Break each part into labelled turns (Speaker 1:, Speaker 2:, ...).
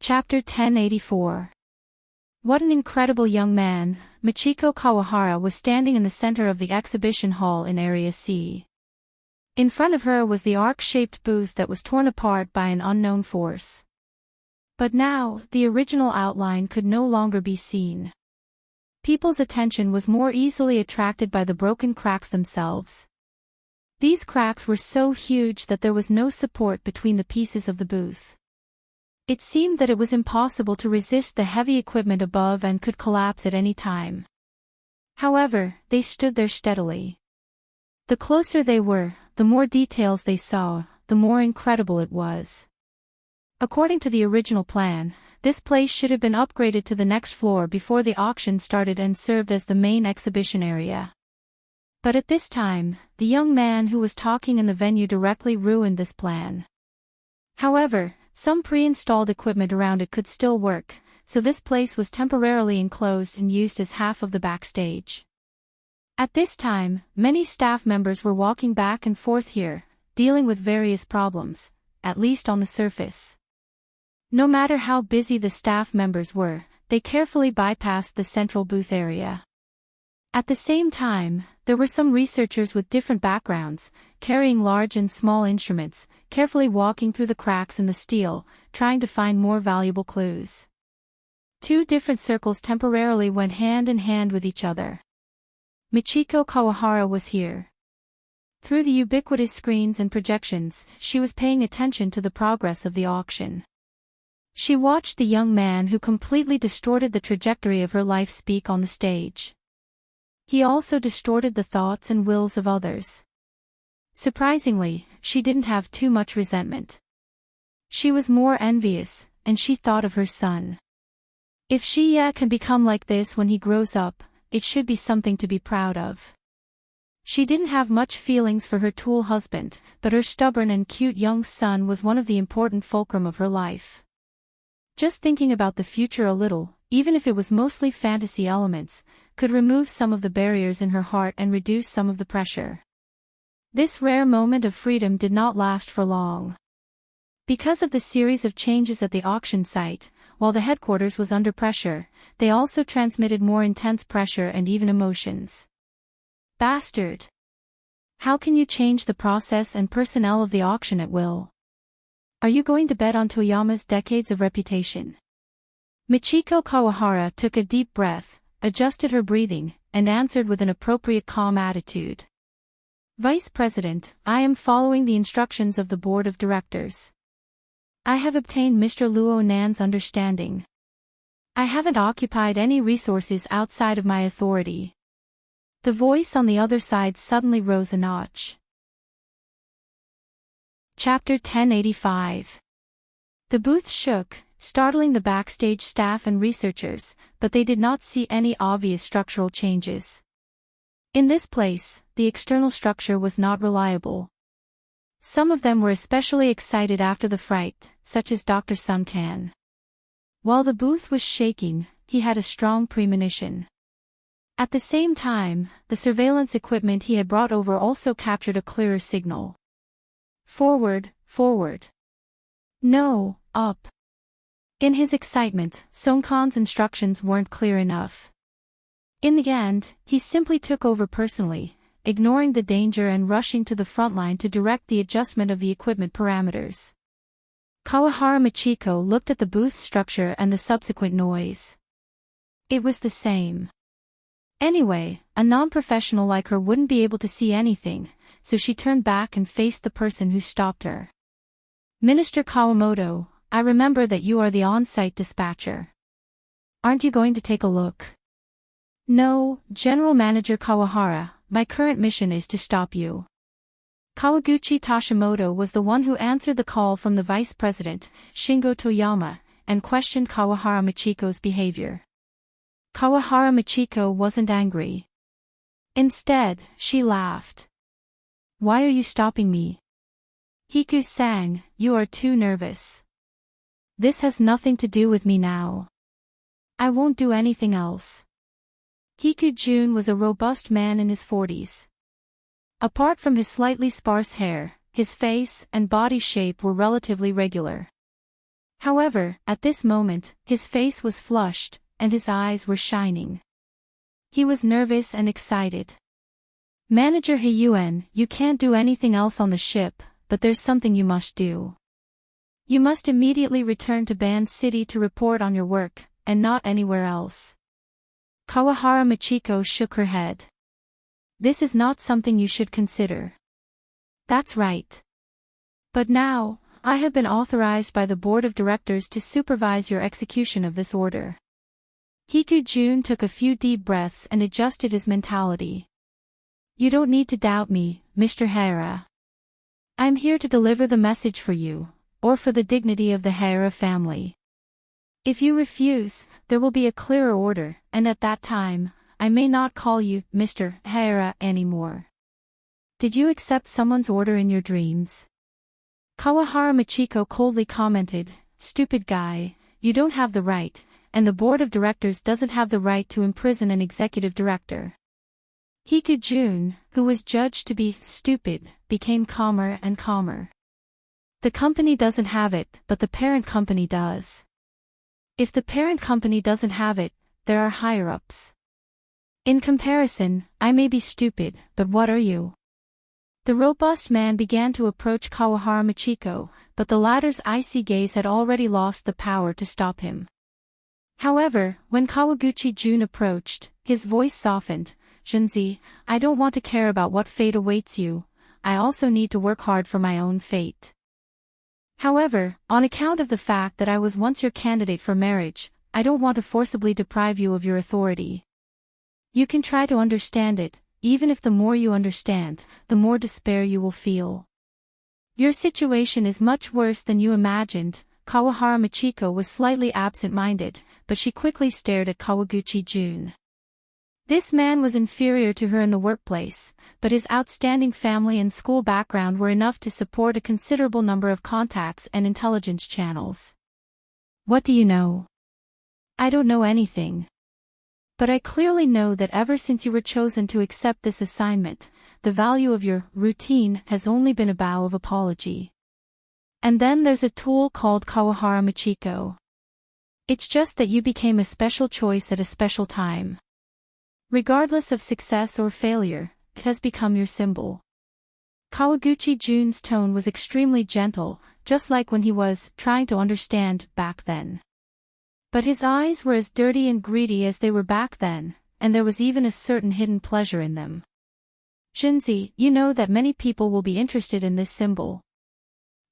Speaker 1: Chapter 1084. What an incredible young man. Michiko Kawahara was standing in the center of the exhibition hall in Area C. In front of her was the arc-shaped booth that was torn apart by an unknown force. But now, the original outline could no longer be seen. People's attention was more easily attracted by the broken cracks themselves. These cracks were so huge that there was no support between the pieces of the booth. It seemed that it was impossible to resist the heavy equipment above and could collapse at any time. However, they stood there steadily. The closer they were, the more details they saw, the more incredible it was. According to the original plan, this place should have been upgraded to the next floor before the auction started and served as the main exhibition area. But at this time, the young man who was talking in the venue directly ruined this plan. However, some pre-installed equipment around it could still work, so this place was temporarily enclosed and used as half of the backstage. At this time, many staff members were walking back and forth here, dealing with various problems, at least on the surface. No matter how busy the staff members were, they carefully bypassed the central booth area. At the same time, there were some researchers with different backgrounds, carrying large and small instruments, carefully walking through the cracks in the steel, trying to find more valuable clues. Two different circles temporarily went hand in hand with each other. Michiko Kawahara was here. Through the ubiquitous screens and projections, she was paying attention to the progress of the auction. She watched the young man who completely distorted the trajectory of her life speak on the stage. He also distorted the thoughts and wills of others. Surprisingly, she didn't have too much resentment. She was more envious, and she thought of her son. If she can become like this when he grows up, it should be something to be proud of. She didn't have much feelings for her tool husband, but her stubborn and cute young son was one of the important fulcrum of her life. Just thinking about the future a little, even if it was mostly fantasy elements, could remove some of the barriers in her heart and reduce some of the pressure. This rare moment of freedom did not last for long. Because of the series of changes at the auction site, while the headquarters was under pressure, they also transmitted more intense pressure and even emotions. Bastard! How can you change the process and personnel of the auction at will? Are you going to bet on Toyama's decades of reputation? Michiko Kawahara took a deep breath, adjusted her breathing, and answered with an appropriate calm attitude. Vice President, I am following the instructions of the Board of Directors. I have obtained Mr. Luo Nan's understanding. I haven't occupied any resources outside of my authority. The voice on the other side suddenly rose a notch. Chapter 1085. The booth shook, startling the backstage staff and researchers, but they did not see any obvious structural changes. In this place, the external structure was not reliable. Some of them were especially excited after the fright, such as Dr. Sunkan. While the booth was shaking, he had a strong premonition. At the same time, the surveillance equipment he had brought over also captured a clearer signal. Forward, forward. No, up. In his excitement, Sunkan's instructions weren't clear enough. In the end, he simply took over personally, ignoring the danger and rushing to the front line to direct the adjustment of the equipment parameters. Kawahara Michiko looked at the booth structure and the subsequent noise. It was the same. Anyway, a non-professional like her wouldn't be able to see anything, so she turned back and faced the person who stopped her. Minister Kawamoto, I remember that you are the on-site dispatcher. Aren't you going to take a look? No, General Manager Kawahara, my current mission is to stop you. Kawaguchi Tashimoto was the one who answered the call from the Vice President, Shingo Toyama, and questioned Kawahara Michiko's behavior. Kawahara Michiko wasn't angry. Instead, she laughed. Why are you stopping me? Hiku-san, you are too nervous. This has nothing to do with me now. I won't do anything else. Hiku-jun was a robust man in his 40s. Apart from his slightly sparse hair, his face and body shape were relatively regular. However, at this moment, his face was flushed, and his eyes were shining. He was nervous and excited. Manager Heiyuan, you can't do anything else on the ship, but there's something you must do. You must immediately return to Band City to report on your work, and not anywhere else. Kawahara Michiko shook her head. This is not something you should consider. That's right. But now, I have been authorized by the board of directors to supervise your execution of this order. Hikujun took a few deep breaths and adjusted his mentality. You don't need to doubt me, Mr. Heir. I'm here to deliver the message for you, or for the dignity of the Heir family. If you refuse, there will be a clearer order, and at that time, I may not call you Mr. Heir anymore. Did you accept someone's order in your dreams? Kawahara Michiko coldly commented, Stupid guy, you don't have the right, and the board of directors doesn't have the right to imprison an executive director. Hikujun, who was judged to be stupid, became calmer and calmer. The company doesn't have it, but the parent company does. If the parent company doesn't have it, there are higher-ups. In comparison, I may be stupid, but what are you? The robust man began to approach Kawahara Michiko, but the latter's icy gaze had already lost the power to stop him. However, when Kawaguchi-jun approached, his voice softened. Junzi, I don't want to care about what fate awaits you, I also need to work hard for my own fate. However, on account of the fact that I was once your candidate for marriage, I don't want to forcibly deprive you of your authority. You can try to understand it, even if the more you understand, the more despair you will feel. Your situation is much worse than you imagined. Kawahara Michiko was slightly absent-minded, but she quickly stared at Kawaguchi-jun. This man was inferior to her in the workplace, but his outstanding family and school background were enough to support a considerable number of contacts and intelligence channels. What do you know? I don't know anything. But I clearly know that ever since you were chosen to accept this assignment, the value of your routine has only been a bow of apology. And then there's a tool called Kawahara Michiko. It's just that you became a special choice at a special time. Regardless of success or failure, it has become your symbol. Kawaguchi-jun's tone was extremely gentle, just like when he was trying to understand back then. But his eyes were as dirty and greedy as they were back then, and there was even a certain hidden pleasure in them. Junzi, you know that many people will be interested in this symbol.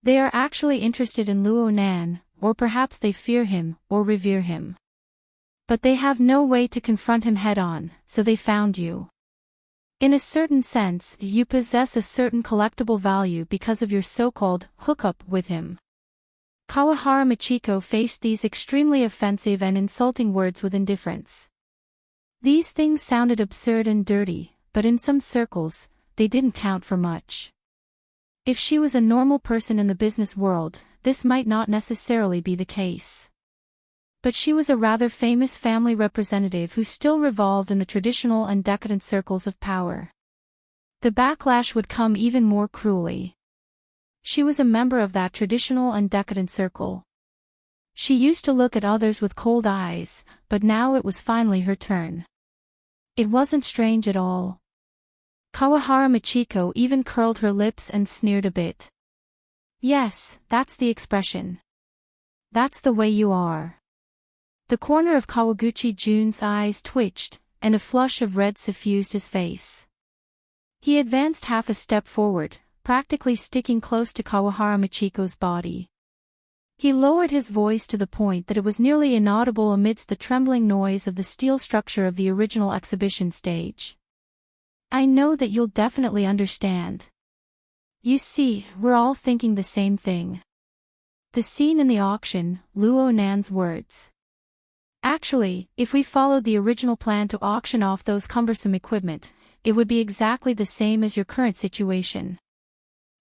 Speaker 1: They are actually interested in Luo Nan, or perhaps they fear him, or revere him. But they have no way to confront him head-on, so they found you. In a certain sense, you possess a certain collectible value because of your so-called hookup with him. Kawahara Michiko faced these extremely offensive and insulting words with indifference. These things sounded absurd and dirty, but in some circles, they didn't count for much. If she was a normal person in the business world, this might not necessarily be the case. But she was a rather famous family representative who still revolved in the traditional and decadent circles of power. The backlash would come even more cruelly. She was a member of that traditional and decadent circle. She used to look at others with cold eyes, but now it was finally her turn. It wasn't strange at all. Kawahara Michiko even curled her lips and sneered a bit. Yes, that's the expression. That's the way you are. The corner of Kawaguchi-jun's eyes twitched, and a flush of red suffused his face. He advanced half a step forward, practically sticking close to Kawahara Michiko's body. He lowered his voice to the point that it was nearly inaudible amidst the trembling noise of the steel structure of the original exhibition stage. I know that you'll definitely understand. You see, we're all thinking the same thing. The scene in the auction, Luo Nan's words. Actually, if we followed the original plan to auction off those cumbersome equipment, it would be exactly the same as your current situation.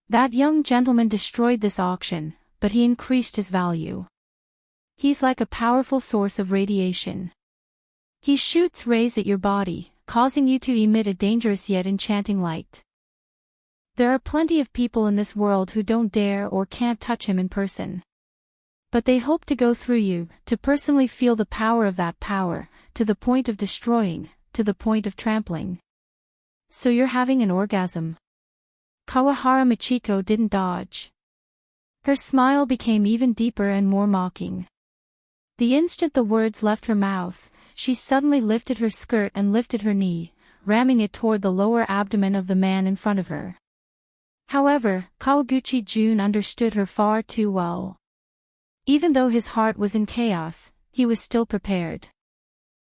Speaker 1: That young gentleman destroyed this auction, but he increased his value. He's like a powerful source of radiation. He shoots rays at your body, causing you to emit a dangerous yet enchanting light. There are plenty of people in this world who don't dare or can't touch him in person. But they hope to go through you, to personally feel the power of that power, to the point of destroying, to the point of trampling. So you're having an orgasm. Kawahara Michiko didn't dodge. Her smile became even deeper and more mocking. The instant the words left her mouth, she suddenly lifted her skirt and lifted her knee, ramming it toward the lower abdomen of the man in front of her. However, Kawaguchi-jun understood her far too well. Even though his heart was in chaos, he was still prepared.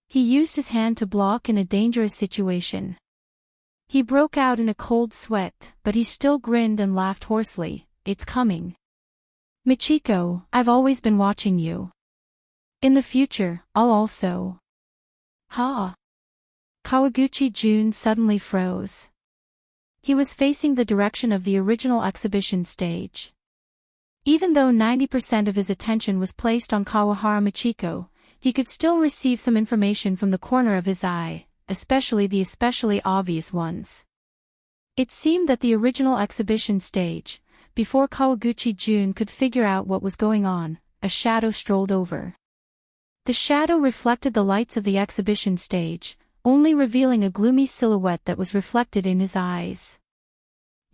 Speaker 1: He used his hand to block in a dangerous situation. He broke out in a cold sweat, but he still grinned and laughed hoarsely. It's coming. Michiko, I've always been watching you. In the future, I'll also. Ha! Kawaguchi-jun suddenly froze. He was facing the direction of the original exhibition stage. Even though 90% of his attention was placed on Kawahara Michiko, he could still receive some information from the corner of his eye, especially the especially obvious ones. It seemed that the original exhibition stage, before Kawaguchi-jun could figure out what was going on, a shadow strolled over. The shadow reflected the lights of the exhibition stage, only revealing a gloomy silhouette that was reflected in his eyes.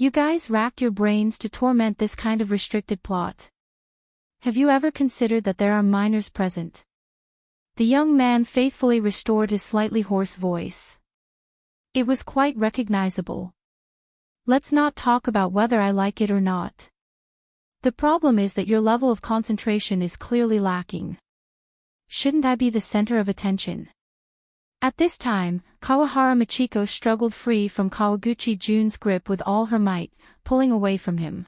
Speaker 1: You guys racked your brains to torment this kind of restricted plot. Have you ever considered that there are minors present? The young man faithfully restored his slightly hoarse voice. It was quite recognizable. Let's not talk about whether I like it or not. The problem is that your level of concentration is clearly lacking. Shouldn't I be the center of attention? At this time, Kawahara Michiko struggled free from Kawaguchi-jun's grip with all her might, pulling away from him.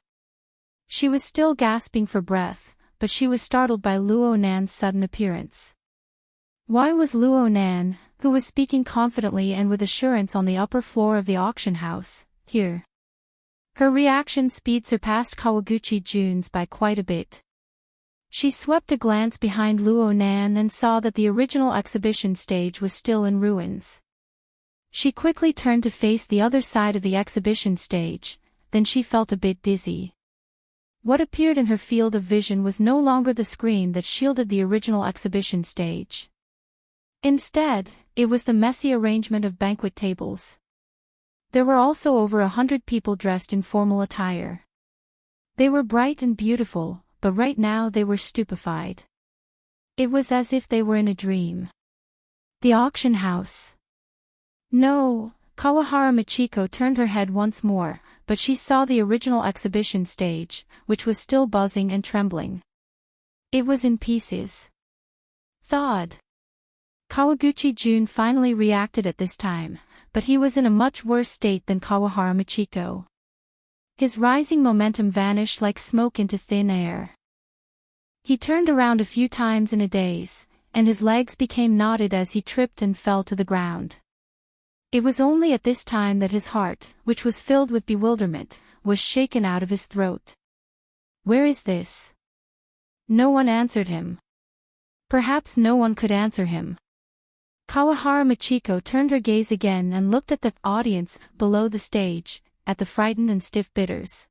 Speaker 1: She was still gasping for breath, but she was startled by Luo Nan's sudden appearance. Why was Luo Nan, who was speaking confidently and with assurance on the upper floor of the auction house, here? Her reaction speed surpassed Kawaguchi-jun's by quite a bit. She swept a glance behind Luo Nan and saw that the original exhibition stage was still in ruins. She quickly turned to face the other side of the exhibition stage, then she felt a bit dizzy. What appeared in her field of vision was no longer the screen that shielded the original exhibition stage. Instead, it was the messy arrangement of banquet tables. There were also over 100 people dressed in formal attire. They were bright and beautiful, but right now they were stupefied. It was as if they were in a dream. The auction house. No, Kawahara Michiko turned her head once more, but she saw the original exhibition stage, which was still buzzing and trembling. It was in pieces. Thawed. Kawaguchi-jun finally reacted at this time, but he was in a much worse state than Kawahara Michiko. His rising momentum vanished like smoke into thin air. He turned around a few times in a daze, and his legs became knotted as he tripped and fell to the ground. It was only at this time that his heart, which was filled with bewilderment, was shaken out of his throat. Where is this? No one answered him. Perhaps no one could answer him. Kawahara Michiko turned her gaze again and looked at the audience below the stage, at the frightened and stiff bidders.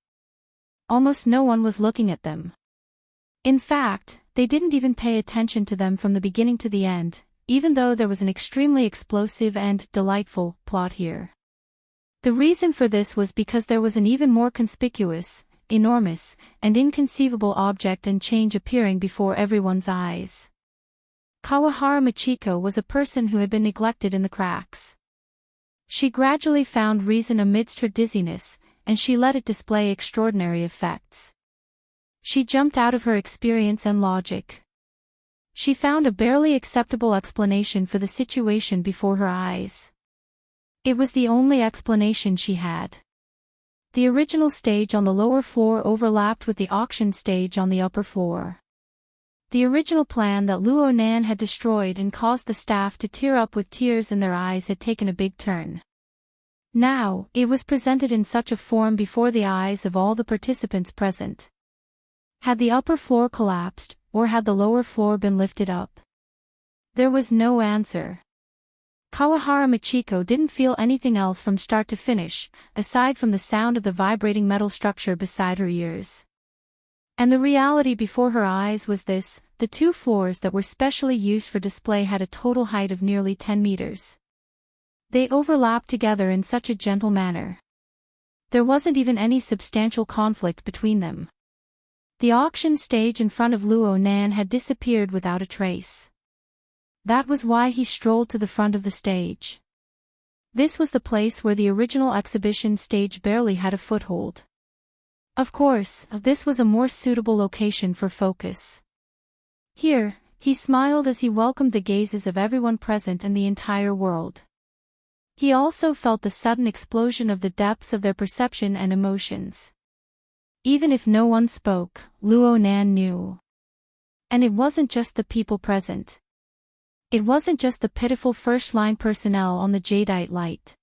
Speaker 1: Almost no one was looking at them. In fact, they didn't even pay attention to them from the beginning to the end, even though there was an extremely explosive and delightful plot here. The reason for this was because there was an even more conspicuous, enormous, and inconceivable object and change appearing before everyone's eyes. Kawahara Michiko was a person who had been neglected in the cracks. She gradually found reason amidst her dizziness, and she let it display extraordinary effects. She jumped out of her experience and logic. She found a barely acceptable explanation for the situation before her eyes. It was the only explanation she had. The original stage on the lower floor overlapped with the auction stage on the upper floor. The original plan that Luo Nan had destroyed and caused the staff to tear up with tears in their eyes had taken a big turn. Now, it was presented in such a form before the eyes of all the participants present. Had the upper floor collapsed, or had the lower floor been lifted up? There was no answer. Kawahara Michiko didn't feel anything else from start to finish, aside from the sound of the vibrating metal structure beside her ears. And the reality before her eyes was this: the two floors that were specially used for display had a total height of nearly 10 meters. They overlapped together in such a gentle manner. There wasn't even any substantial conflict between them. The auction stage in front of Luo Nan had disappeared without a trace. That was why he strolled to the front of the stage. This was the place where the original exhibition stage barely had a foothold. Of course, this was a more suitable location for focus. Here, he smiled as he welcomed the gazes of everyone present and the entire world. He also felt the sudden explosion of the depths of their perception and emotions. Even if no one spoke, Luo Nan knew. And it wasn't just the people present. It wasn't just the pitiful first-line personnel on the jadeite light.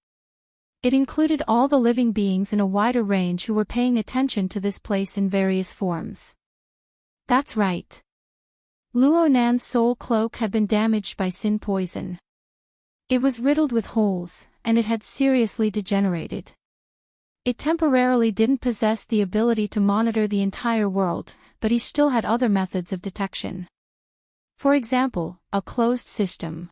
Speaker 1: It included all the living beings in a wider range who were paying attention to this place in various forms. That's right. Luo Nan's soul cloak had been damaged by sin poison. It was riddled with holes, and it had seriously degenerated. It temporarily didn't possess the ability to monitor the entire world, but he still had other methods of detection. For example, a closed system.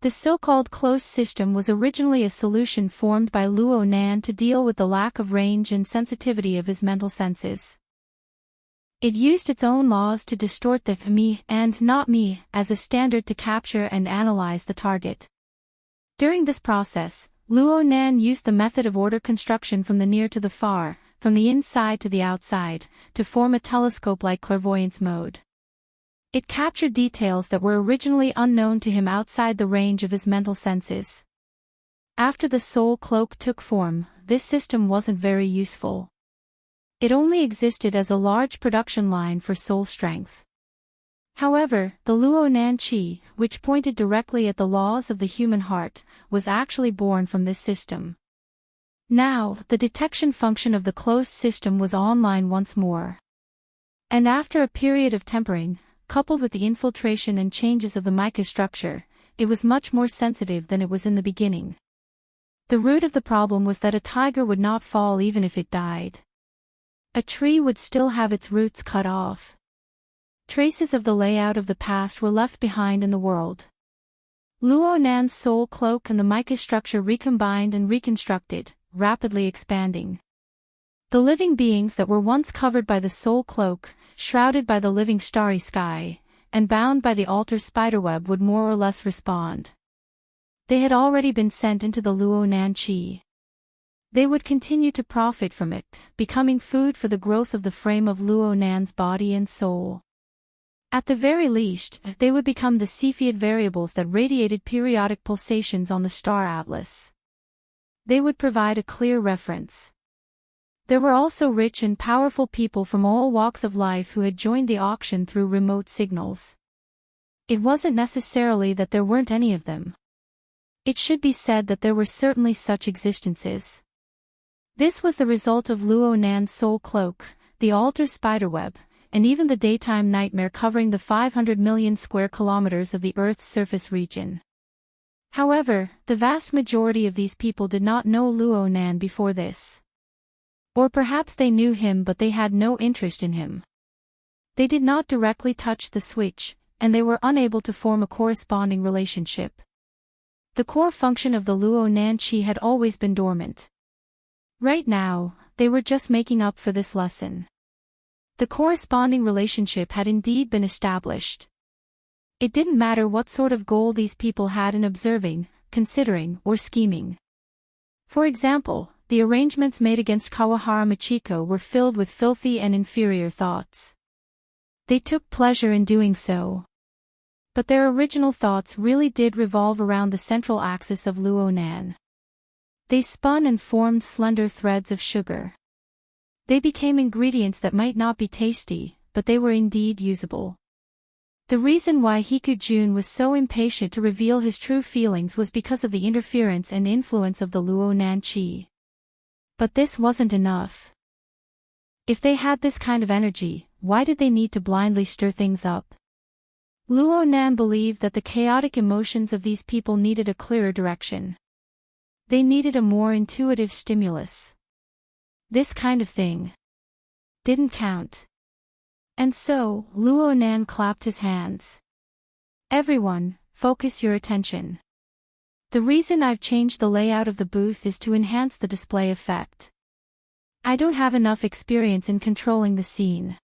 Speaker 1: The so-called closed system was originally a solution formed by Luo Nan to deal with the lack of range and sensitivity of his mental senses. It used its own laws to distort the me and not me as a standard to capture and analyze the target. During this process, Luo Nan used the method of order construction from the near to the far, from the inside to the outside, to form a telescope-like clairvoyance mode. It captured details that were originally unknown to him outside the range of his mental senses. After the soul cloak took form, this system wasn't very useful. It only existed as a large production line for soul strength. However, the Luo Nan Qi, which pointed directly at the laws of the human heart, was actually born from this system. Now, the detection function of the closed system was online once more. And after a period of tempering, coupled with the infiltration and changes of the mica structure, it was much more sensitive than it was in the beginning. The root of the problem was that a tiger would not fall even if it died. A tree would still have its roots cut off. Traces of the layout of the past were left behind in the world. Luo Nan's soul cloak and the mica structure recombined and reconstructed, rapidly expanding. The living beings that were once covered by the soul cloak, shrouded by the living starry sky, and bound by the altar spiderweb would more or less respond. They had already been sent into the Luo Nan Qi. They would continue to profit from it, becoming food for the growth of the frame of Luo Nan's body and soul. At the very least, they would become the Cepheid variables that radiated periodic pulsations on the star atlas. They would provide a clear reference. There were also rich and powerful people from all walks of life who had joined the auction through remote signals. It wasn't necessarily that there weren't any of them. It should be said that there were certainly such existences. This was the result of Luo Nan's soul cloak, the altar spiderweb, and even the daytime nightmare covering the 500 million square kilometers of the Earth's surface region. However, the vast majority of these people did not know Luo Nan before this. Or perhaps they knew him but they had no interest in him. They did not directly touch the switch, and they were unable to form a corresponding relationship. The core function of the Luo Nan Qi had always been dormant. Right now, they were just making up for this lesson. The corresponding relationship had indeed been established. It didn't matter what sort of goal these people had in observing, considering, or scheming. For example, the arrangements made against Kawahara Michiko were filled with filthy and inferior thoughts. They took pleasure in doing so. But their original thoughts really did revolve around the central axis of Luo Nan. They spun and formed slender threads of sugar. They became ingredients that might not be tasty, but they were indeed usable. The reason why Hikujun was so impatient to reveal his true feelings was because of the interference and influence of the Luo Nan Qi. But this wasn't enough. If they had this kind of energy, why did they need to blindly stir things up? Luo Nan believed that the chaotic emotions of these people needed a clearer direction. They needed a more intuitive stimulus. This kind of thing didn't count. And so, Luo Nan clapped his hands. Everyone, focus your attention. The reason I've changed the layout of the booth is to enhance the display effect. I don't have enough experience in controlling the scene.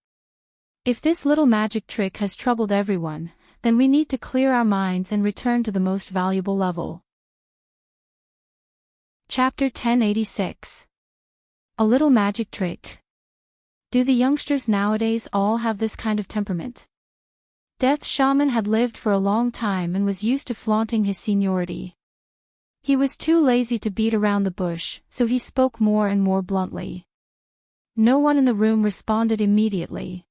Speaker 1: If this little magic trick has troubled everyone, then we need to clear our minds and return to the most valuable level. Chapter 1086. A little magic trick. Do the youngsters nowadays all have this kind of temperament? Death Shaman had lived for a long time and was used to flaunting his seniority. He was too lazy to beat around the bush, so he spoke more and more bluntly. No one in the room responded immediately.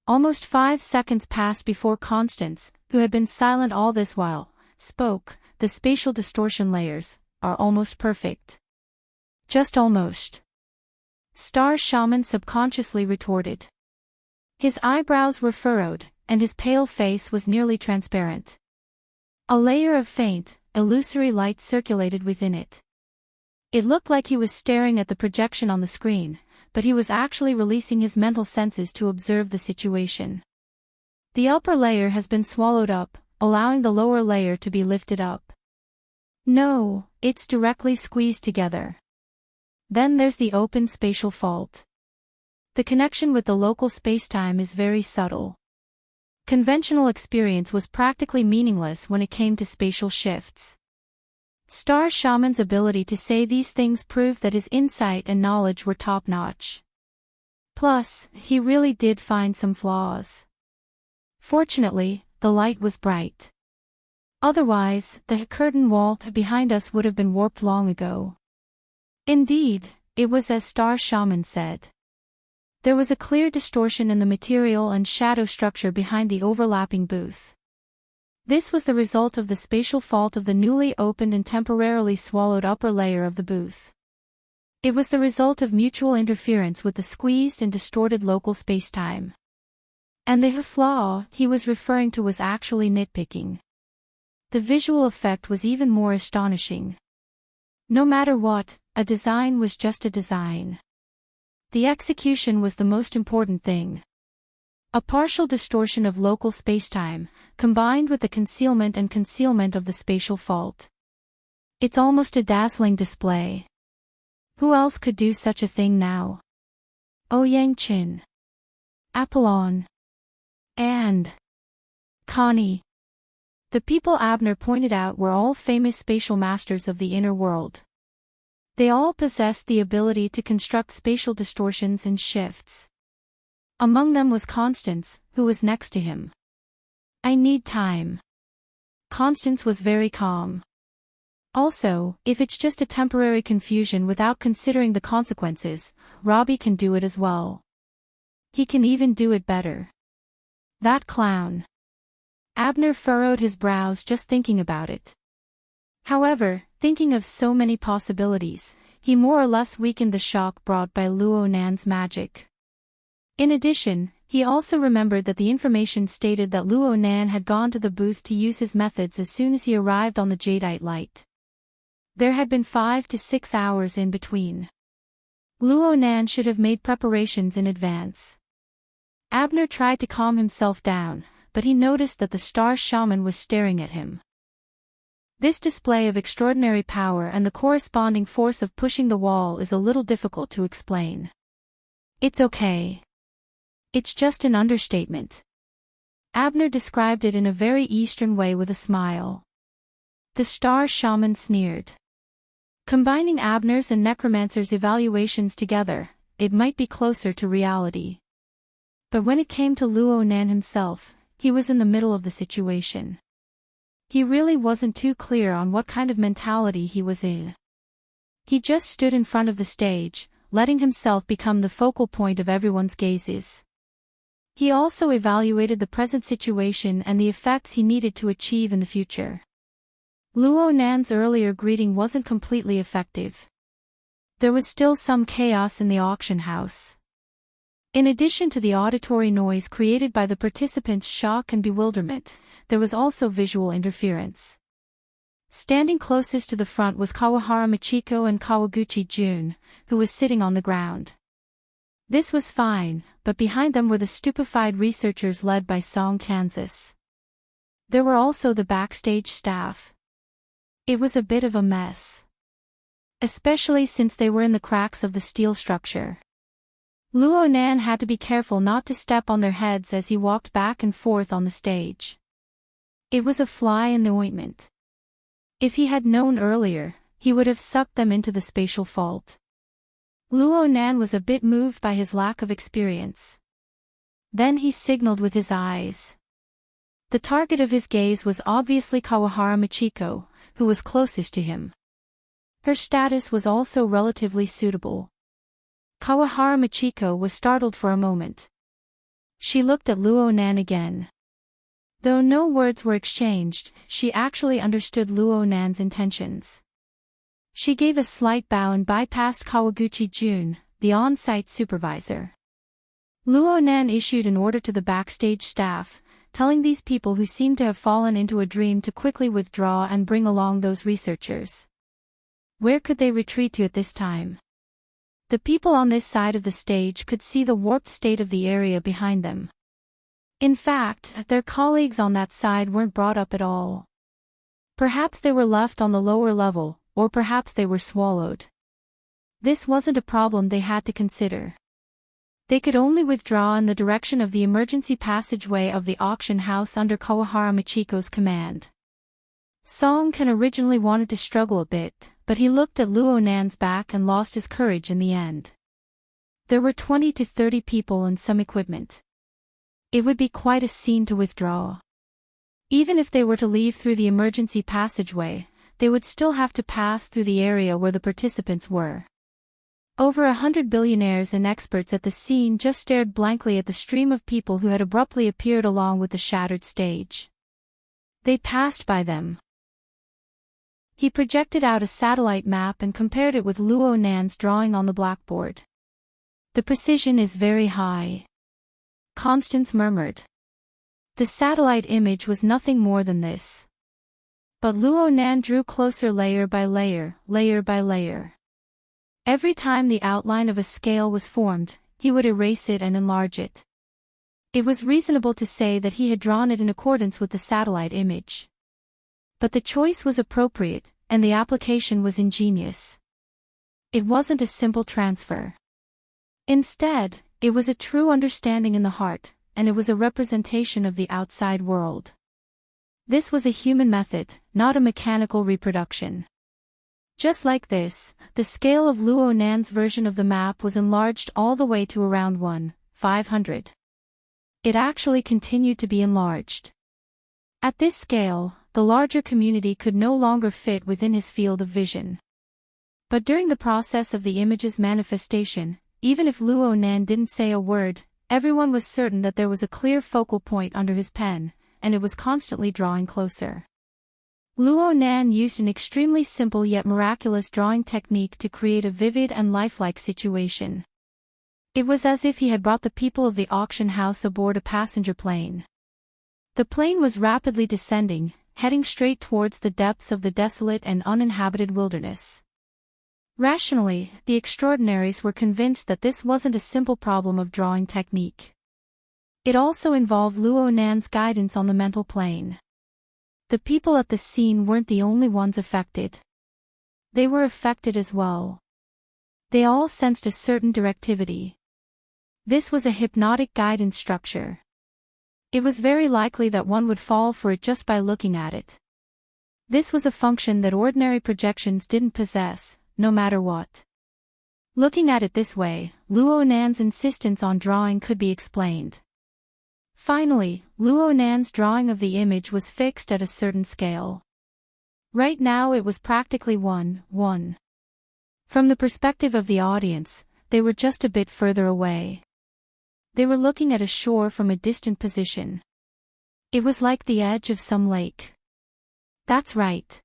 Speaker 1: Almost 5 seconds passed before Constance, who had been silent all this while, spoke. The spatial distortion layers are almost perfect. Just almost. Star Shaman subconsciously retorted. His eyebrows were furrowed, and his pale face was nearly transparent. A layer of faint, illusory light circulated within it. It looked like he was staring at the projection on the screen, but he was actually releasing his mental senses to observe the situation. The upper layer has been swallowed up, allowing the lower layer to be lifted up. No, it's directly squeezed together. Then there's the open spatial fault. The connection with the local spacetime is very subtle. Conventional experience was practically meaningless when it came to spatial shifts. Star Shaman's ability to say these things proved that his insight and knowledge were top-notch. Plus, he really did find some flaws. Fortunately, the light was bright. Otherwise, the curtain wall behind us would have been warped long ago. Indeed, it was as Star Shaman said. There was a clear distortion in the material and shadow structure behind the overlapping booth. This was the result of the spatial fault of the newly opened and temporarily swallowed upper layer of the booth. It was the result of mutual interference with the squeezed and distorted local spacetime. And the flaw he was referring to was actually nitpicking. The visual effect was even more astonishing. No matter what, a design was just a design. The execution was the most important thing. A partial distortion of local spacetime, combined with the concealment of the spatial fault. It's almost a dazzling display. Who else could do such a thing now? Ouyang Qin, Apollon, and Connie. The people Abner pointed out were all famous spatial masters of the inner world. They all possessed the ability to construct spatial distortions and shifts. Among them was Constance, who was next to him. I need time. Constance was very calm. Also, if it's just a temporary confusion without considering the consequences, Robbie can do it as well. He can even do it better. That clown. Abner furrowed his brows just thinking about it. However, thinking of so many possibilities, he more or less weakened the shock brought by Luo Nan's magic. In addition, he also remembered that the information stated that Luo Nan had gone to the booth to use his methods as soon as he arrived on the jadeite light. There had been 5 to 6 hours in between. Luo Nan should have made preparations in advance. Abner tried to calm himself down, but he noticed that the Star Shaman was staring at him. This display of extraordinary power and the corresponding force of pushing the wall is a little difficult to explain. It's okay. It's just an understatement. Abner described it in a very Eastern way with a smile. The Star Shaman sneered. Combining Abner's and Necromancer's evaluations together, it might be closer to reality. But when it came to Luo Nan himself, he was in the middle of the situation. He really wasn't too clear on what kind of mentality he was in. He just stood in front of the stage, letting himself become the focal point of everyone's gazes. He also evaluated the present situation and the effects he needed to achieve in the future. Luo Nan's earlier greeting wasn't completely effective. There was still some chaos in the auction house. In addition to the auditory noise created by the participants' shock and bewilderment, there was also visual interference. Standing closest to the front was Kawahara Michiko and Kawaguchi Jun, who was sitting on the ground. This was fine, but behind them were the stupefied researchers led by Song Kansas. There were also the backstage staff. It was a bit of a mess. Especially since they were in the cracks of the steel structure. Luo Nan had to be careful not to step on their heads as he walked back and forth on the stage. It was a fly in the ointment. If he had known earlier, he would have sucked them into the spatial fault. Luo Nan was a bit moved by his lack of experience. Then he signaled with his eyes. The target of his gaze was obviously Kawahara Michiko, who was closest to him. Her status was also relatively suitable. Kawahara Michiko was startled for a moment. She looked at Luo Nan again. Though no words were exchanged, she actually understood Luo Nan's intentions. She gave a slight bow and bypassed Kawaguchi Jun, the on-site supervisor. Luo Nan issued an order to the backstage staff, telling these people who seemed to have fallen into a dream to quickly withdraw and bring along those researchers. Where could they retreat to at this time? The people on this side of the stage could see the warped state of the area behind them. In fact, their colleagues on that side weren't brought up at all. Perhaps they were left on the lower level, or perhaps they were swallowed. This wasn't a problem they had to consider. They could only withdraw in the direction of the emergency passageway of the auction house under Kawahara Michiko's command. Song Kan originally wanted to struggle a bit, but he looked at Luo Nan's back and lost his courage in the end. There were 20 to 30 people and some equipment. It would be quite a scene to withdraw. Even if they were to leave through the emergency passageway, they would still have to pass through the area where the participants were. Over 100 billionaires and experts at the scene just stared blankly at the stream of people who had abruptly appeared along with the shattered stage. They passed by them. He projected out a satellite map and compared it with Luo Nan's drawing on the blackboard. The precision is very high. Constance murmured. The satellite image was nothing more than this. But Luo Nan drew closer layer by layer, layer by layer. Every time the outline of a scale was formed, he would erase it and enlarge it. It was reasonable to say that he had drawn it in accordance with the satellite image. But the choice was appropriate, and the application was ingenious. It wasn't a simple transfer. Instead, it was a true understanding in the heart, and it was a representation of the outside world. This was a human method, not a mechanical reproduction. Just like this, the scale of Luo Nan's version of the map was enlarged all the way to around 1/500. It actually continued to be enlarged. At this scale, the larger community could no longer fit within his field of vision. But during the process of the image's manifestation, even if Luo Nan didn't say a word, everyone was certain that there was a clear focal point under his pen, and it was constantly drawing closer. Luo Nan used an extremely simple yet miraculous drawing technique to create a vivid and lifelike situation. It was as if he had brought the people of the auction house aboard a passenger plane. The plane was rapidly descending, heading straight towards the depths of the desolate and uninhabited wilderness. Rationally, the extraordinaries were convinced that this wasn't a simple problem of drawing technique. It also involved Luo Nan's guidance on the mental plane. The people at the scene weren't the only ones affected. They were affected as well. They all sensed a certain directivity. This was a hypnotic guidance structure. It was very likely that one would fall for it just by looking at it. This was a function that ordinary projections didn't possess, no matter what. Looking at it this way, Luo Nan's insistence on drawing could be explained. Finally, Luo Nan's drawing of the image was fixed at a certain scale. Right now it was practically 1:1. From the perspective of the audience, they were just a bit further away. They were looking at a shore from a distant position. It was like the edge of some lake. That's right.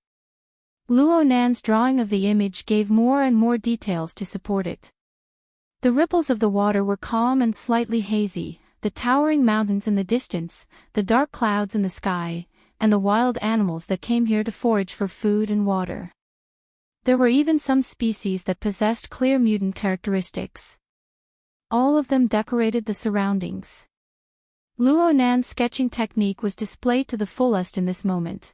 Speaker 1: Luo Nan's drawing of the image gave more and more details to support it. The ripples of the water were calm and slightly hazy, the towering mountains in the distance, the dark clouds in the sky, and the wild animals that came here to forage for food and water. There were even some species that possessed clear mutant characteristics. All of them decorated the surroundings. Luo Nan's sketching technique was displayed to the fullest in this moment.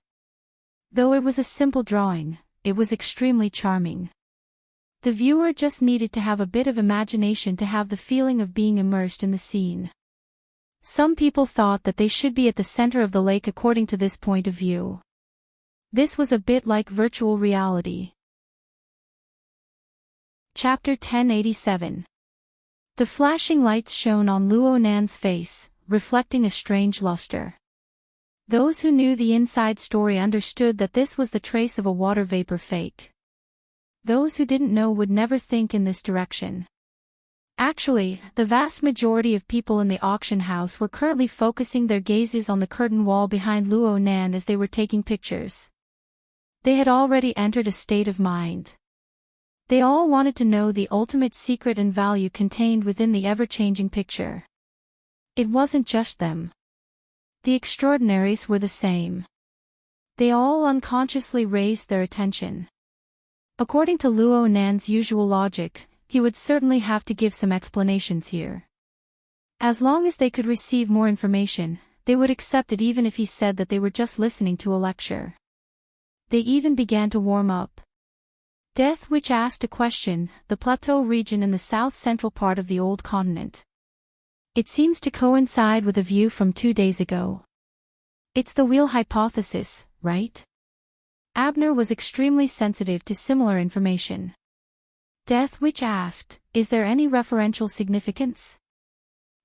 Speaker 1: Though it was a simple drawing, it was extremely charming. The viewer just needed to have a bit of imagination to have the feeling of being immersed in the scene. Some people thought that they should be at the center of the lake according to this point of view. This was a bit like virtual reality. Chapter 1087. The flashing lights shone on Luo Nan's face, reflecting a strange luster. Those who knew the inside story understood that this was the trace of a water vapor fake. Those who didn't know would never think in this direction. Actually, the vast majority of people in the auction house were currently focusing their gazes on the curtain wall behind Luo Nan as they were taking pictures. They had already entered a state of mind. They all wanted to know the ultimate secret and value contained within the ever-changing picture. It wasn't just them. The extraordinaries were the same. They all unconsciously raised their attention. According to Luo Nan's usual logic, he would certainly have to give some explanations here. As long as they could receive more information, they would accept it even if he said that they were just listening to a lecture. They even began to warm up. Death which asked a question, the plateau region in the south-central part of the old continent. It seems to coincide with a view from 2 days ago. It's the wheel hypothesis, right? Abner was extremely sensitive to similar information. Death which asked, is there any referential significance?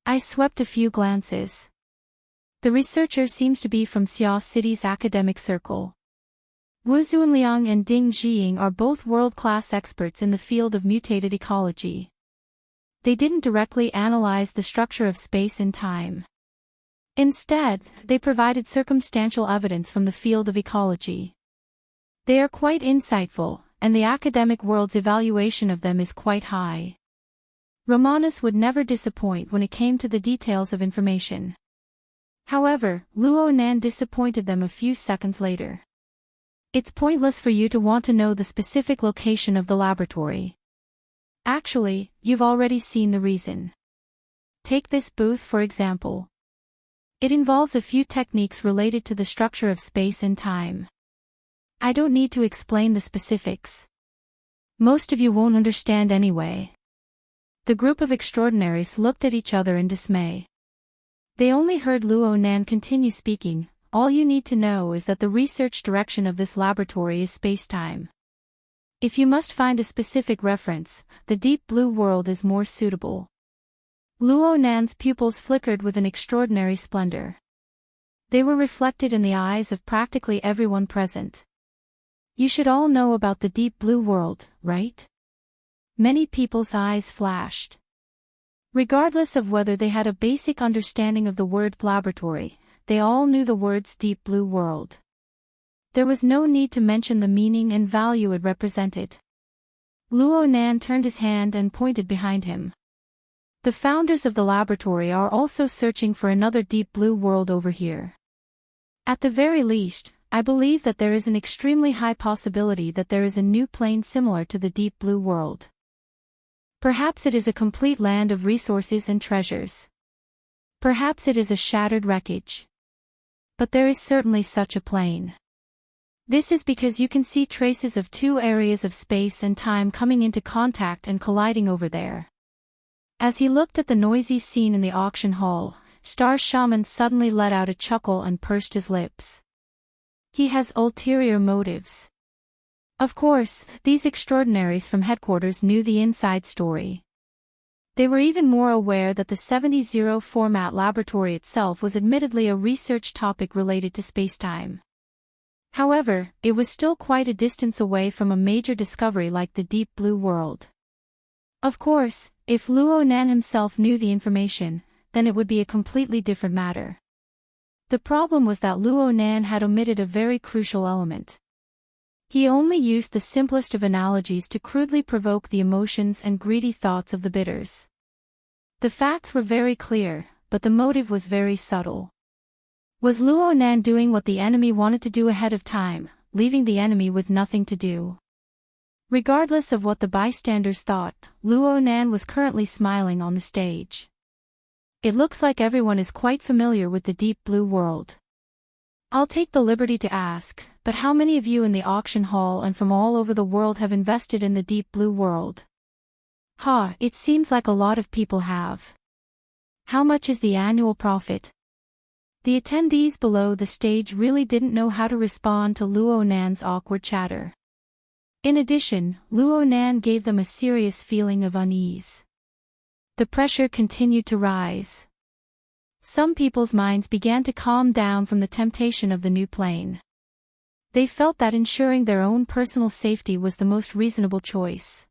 Speaker 1: I swept a few glances. The researcher seems to be from Xia City's academic circle. Wu Zunliang and Ding Jiying are both world-class experts in the field of mutated ecology. They didn't directly analyze the structure of space and time. Instead, they provided circumstantial evidence from the field of ecology. They are quite insightful, and the academic world's evaluation of them is quite high. Romanus would never disappoint when it came to the details of information. However, Luo Nan disappointed them a few seconds later. It's pointless for you to want to know the specific location of the laboratory. Actually, you've already seen the reason. Take this booth for example. It involves a few techniques related to the structure of space and time. I don't need to explain the specifics. Most of you won't understand anyway. The group of extraordinaries looked at each other in dismay. They only heard Luo Nan continue speaking. All you need to know is that the research direction of this laboratory is space-time. If you must find a specific reference, the deep blue world is more suitable. Luo Nan's pupils flickered with an extraordinary splendor. They were reflected in the eyes of practically everyone present. You should all know about the deep blue world, right? Many people's eyes flashed. Regardless of whether they had a basic understanding of the word laboratory, they all knew the words deep blue world. There was no need to mention the meaning and value it represented. Luo Nan turned his hand and pointed behind him. The founders of the laboratory are also searching for another deep blue world over here. At the very least, I believe that there is an extremely high possibility that there is a new plane similar to the deep blue world. Perhaps it is a complete land of resources and treasures. Perhaps it is a shattered wreckage. But there is certainly such a plane. This is because you can see traces of two areas of space and time coming into contact and colliding over there. As he looked at the noisy scene in the auction hall, Star Shaman suddenly let out a chuckle and pursed his lips. He has ulterior motives. Of course, these extraordinaries from headquarters knew the inside story. They were even more aware that the 70 format laboratory itself was admittedly a research topic related to spacetime. However, it was still quite a distance away from a major discovery like the deep blue world. Of course, if Luo Nan himself knew the information, then it would be a completely different matter. The problem was that Luo Nan had omitted a very crucial element. He only used the simplest of analogies to crudely provoke the emotions and greedy thoughts of the bidders. The facts were very clear, but the motive was very subtle. Was Luo Nan doing what the enemy wanted to do ahead of time, leaving the enemy with nothing to do? Regardless of what the bystanders thought, Luo Nan was currently smiling on the stage. It looks like everyone is quite familiar with the deep blue world. I'll take the liberty to ask, but how many of you in the auction hall and from all over the world have invested in the deep blue world? It seems like a lot of people have. How much is the annual profit? The attendees below the stage really didn't know how to respond to Luo Nan's awkward chatter. In addition, Luo Nan gave them a serious feeling of unease. The pressure continued to rise. Some people's minds began to calm down from the temptation of the new plane. They felt that ensuring their own personal safety was the most reasonable choice.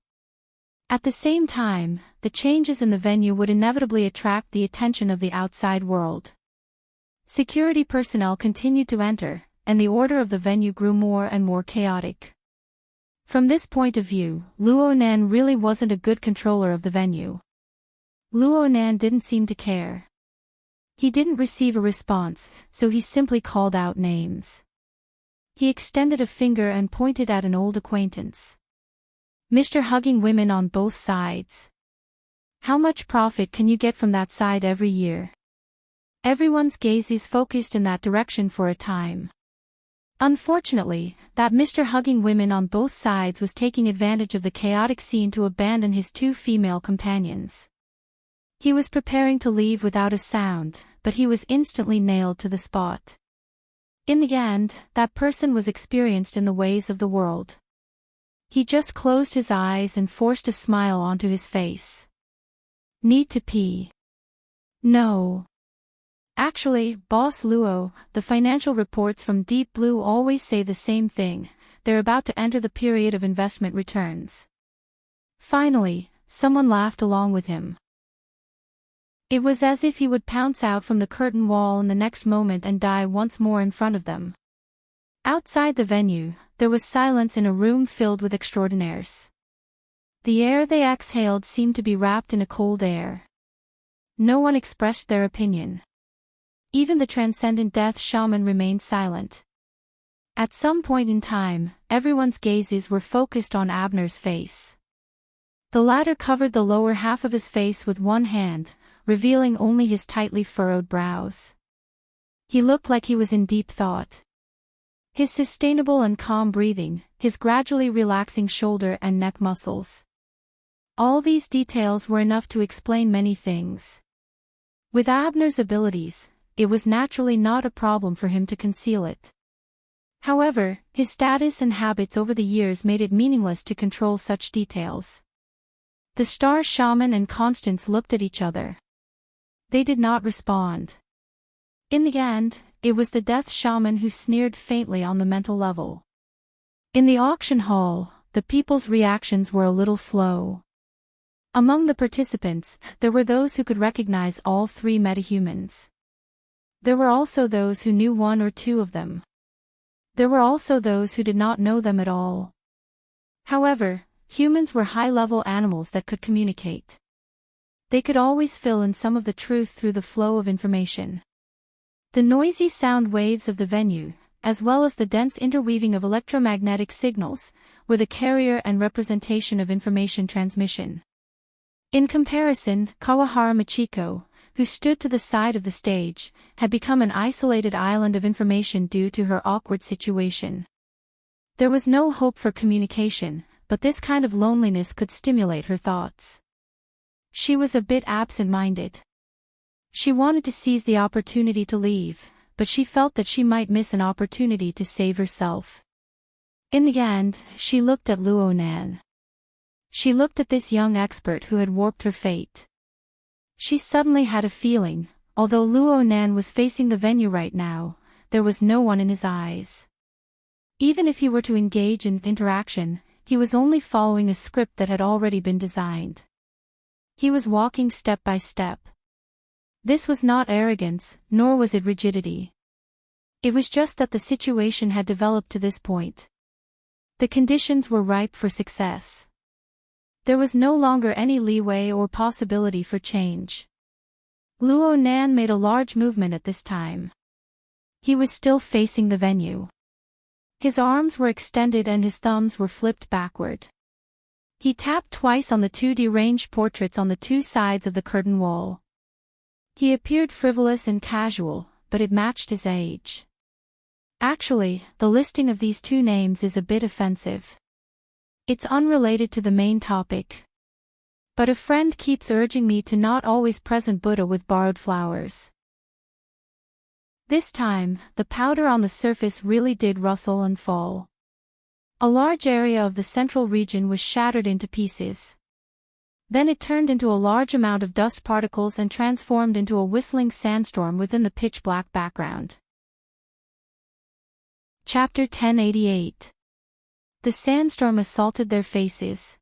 Speaker 1: At the same time, the changes in the venue would inevitably attract the attention of the outside world. Security personnel continued to enter, and the order of the venue grew more and more chaotic. From this point of view, Luo Nan really wasn't a good controller of the venue. Luo Nan didn't seem to care. He didn't receive a response, so he simply called out names. He extended a finger and pointed at an old acquaintance. Mr. Hugging women on both sides. How much profit can you get from that side every year? Everyone's gaze is focused in that direction for a time. Unfortunately, that Mr. Hugging women on both sides was taking advantage of the chaotic scene to abandon his two female companions. He was preparing to leave without a sound, but he was instantly nailed to the spot. In the end, that person was experienced in the ways of the world. He just closed his eyes and forced a smile onto his face. Need to pee? No. Actually, Boss Luo, the financial reports from Deep Blue always say the same thing. They're about to enter the period of investment returns. Finally, someone laughed along with him. It was as if he would pounce out from the curtain wall in the next moment and die once more in front of them. Outside the venue, there was silence in a room filled with extraordinaires. The air they exhaled seemed to be wrapped in a cold air. No one expressed their opinion. Even the transcendent death shaman remained silent. At some point in time, everyone's gazes were focused on Abner's face. The latter covered the lower half of his face with one hand, revealing only his tightly furrowed brows. He looked like he was in deep thought. His sustainable and calm breathing, his gradually relaxing shoulder and neck muscles. All these details were enough to explain many things. With Abner's abilities, it was naturally not a problem for him to conceal it. However, his status and habits over the years made it meaningless to control such details. The star shaman and Constance looked at each other. They did not respond. In the end, it was the death shaman who sneered faintly on the mental level. In the auction hall, the people's reactions were a little slow. Among the participants, there were those who could recognize all three metahumans. There were also those who knew one or two of them. There were also those who did not know them at all. However, humans were high-level animals that could communicate. They could always fill in some of the truth through the flow of information. The noisy sound waves of the venue, as well as the dense interweaving of electromagnetic signals, were the carrier and representation of information transmission. In comparison, Kawahara Michiko, who stood to the side of the stage, had become an isolated island of information due to her awkward situation. There was no hope for communication, but this kind of loneliness could stimulate her thoughts. She was a bit absent-minded. She wanted to seize the opportunity to leave, but she felt that she might miss an opportunity to save herself. In the end, she looked at Luo Nan. She looked at this young expert who had warped her fate. She suddenly had a feeling, although Luo Nan was facing the venue right now, there was no one in his eyes. Even if he were to engage in interaction, he was only following a script that had already been designed. He was walking step by step. This was not arrogance, nor was it rigidity. It was just that the situation had developed to this point. The conditions were ripe for success. There was no longer any leeway or possibility for change. Luo Nan made a large movement at this time. He was still facing the venue. His arms were extended and his thumbs were flipped backward. He tapped twice on the two deranged portraits on the two sides of the curtain wall. He appeared frivolous and casual, but it matched his age. Actually, the listing of these two names is a bit offensive. It's unrelated to the main topic. But a friend keeps urging me to not always present Buddha with borrowed flowers. This time, the powder on the surface really did rustle and fall. A large area of the central region was shattered into pieces. Then it turned into a large amount of dust particles and transformed into a whistling sandstorm within the pitch-black background. Chapter 1088. The sandstorm assaulted their faces.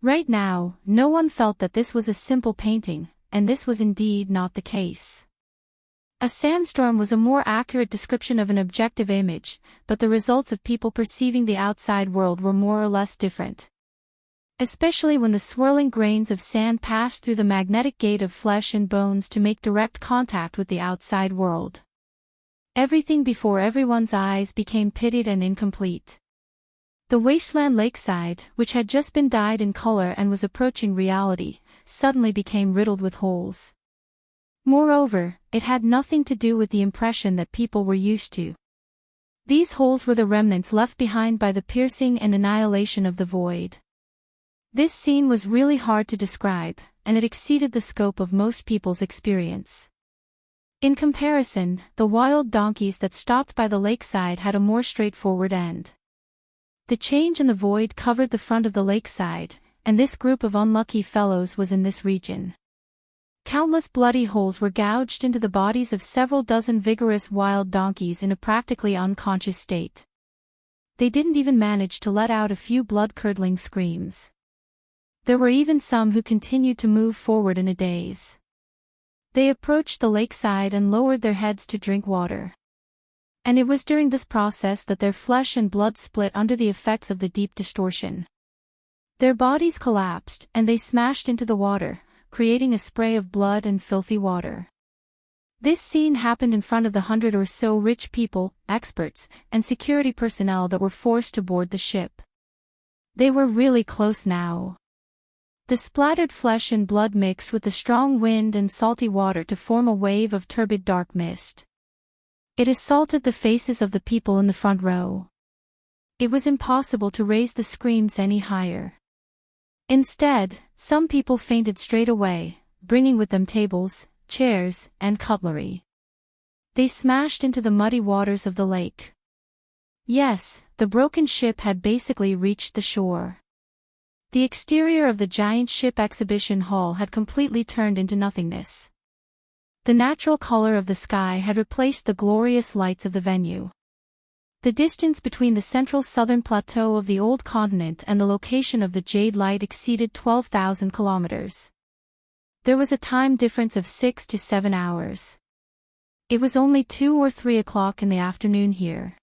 Speaker 1: Right now, no one felt that this was a simple painting, and this was indeed not the case. A sandstorm was a more accurate description of an objective image, but the results of people perceiving the outside world were more or less different. Especially when the swirling grains of sand passed through the magnetic gate of flesh and bones to make direct contact with the outside world. Everything before everyone's eyes became pitted and incomplete. The wasteland lakeside, which had just been dyed in color and was approaching reality, suddenly became riddled with holes. Moreover, it had nothing to do with the impression that people were used to. These holes were the remnants left behind by the piercing and annihilation of the void. This scene was really hard to describe, and it exceeded the scope of most people's experience. In comparison, the wild donkeys that stopped by the lakeside had a more straightforward end. The change in the void covered the front of the lakeside, and this group of unlucky fellows was in this region. Countless bloody holes were gouged into the bodies of several dozen vigorous wild donkeys in a practically unconscious state. They didn't even manage to let out a few blood-curdling screams. There were even some who continued to move forward in a daze. They approached the lakeside and lowered their heads to drink water. And it was during this process that their flesh and blood split under the effects of the deep distortion. Their bodies collapsed, and they smashed into the water, creating a spray of blood and filthy water. This scene happened in front of the 100 or so rich people, experts, and security personnel that were forced to board the ship. They were really close now. The splattered flesh and blood mixed with the strong wind and salty water to form a wave of turbid dark mist. It assaulted the faces of the people in the front row. It was impossible to raise the screams any higher. Instead, some people fainted straight away, bringing with them tables, chairs, and cutlery. They smashed into the muddy waters of the lake. Yes, the broken ship had basically reached the shore. The exterior of the giant ship exhibition hall had completely turned into nothingness. The natural color of the sky had replaced the glorious lights of the venue. The distance between the central southern plateau of the old continent and the location of the jade light exceeded 12,000 kilometers. There was a time difference of 6 to 7 hours. It was only 2 or 3 o'clock in the afternoon here.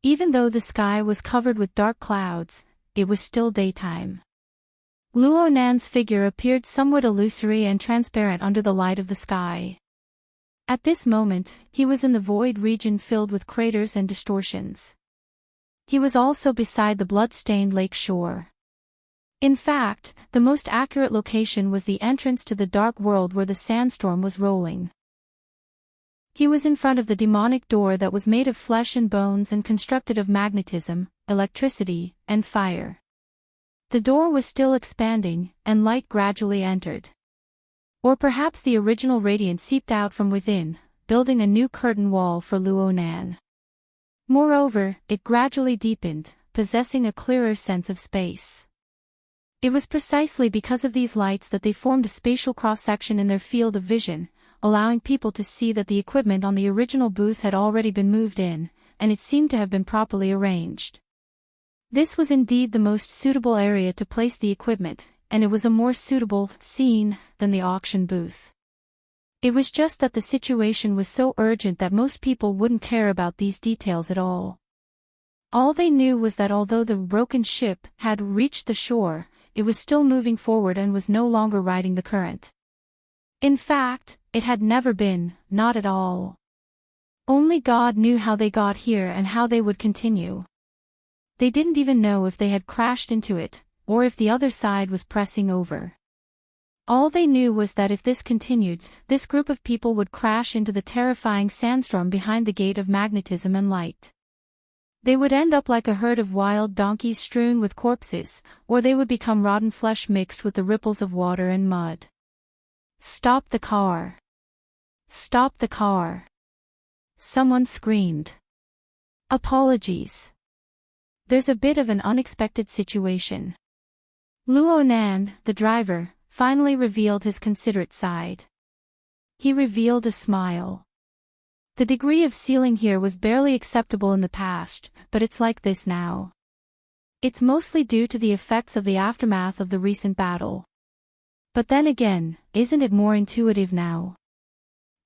Speaker 1: Even though the sky was covered with dark clouds, it was still daytime. Luo Nan's figure appeared somewhat illusory and transparent under the light of the sky. At this moment, he was in the void region filled with craters and distortions. He was also beside the blood-stained lake shore. In fact, the most accurate location was the entrance to the dark world where the sandstorm was rolling. He was in front of the demonic door that was made of flesh and bones and constructed of magnetism, electricity, and fire. The door was still expanding, and light gradually entered. Or perhaps the original radiance seeped out from within, building a new curtain wall for Luo Nan. Moreover, it gradually deepened, possessing a clearer sense of space. It was precisely because of these lights that they formed a spatial cross-section in their field of vision, allowing people to see that the equipment on the original booth had already been moved in, and it seemed to have been properly arranged. This was indeed the most suitable area to place the equipment, and it was a more suitable scene than the auction booth. It was just that the situation was so urgent that most people wouldn't care about these details at all. All they knew was that although the broken ship had reached the shore, it was still moving forward and was no longer riding the current. In fact, it had never been, not at all. Only God knew how they got here and how they would continue. They didn't even know if they had crashed into it, or if the other side was pressing over. All they knew was that if this continued, this group of people would crash into the terrifying sandstorm behind the gate of magnetism and light. They would end up like a herd of wild donkeys strewn with corpses, or they would become rotten flesh mixed with the ripples of water and mud. "Stop the car! Stop the car!" someone screamed. "Apologies. There's a bit of an unexpected situation." Luo Nan, the driver, finally revealed his considerate side. He revealed a smile. The degree of sealing here was barely acceptable in the past, but it's like this now. It's mostly due to the effects of the aftermath of the recent battle. But then again, isn't it more intuitive now?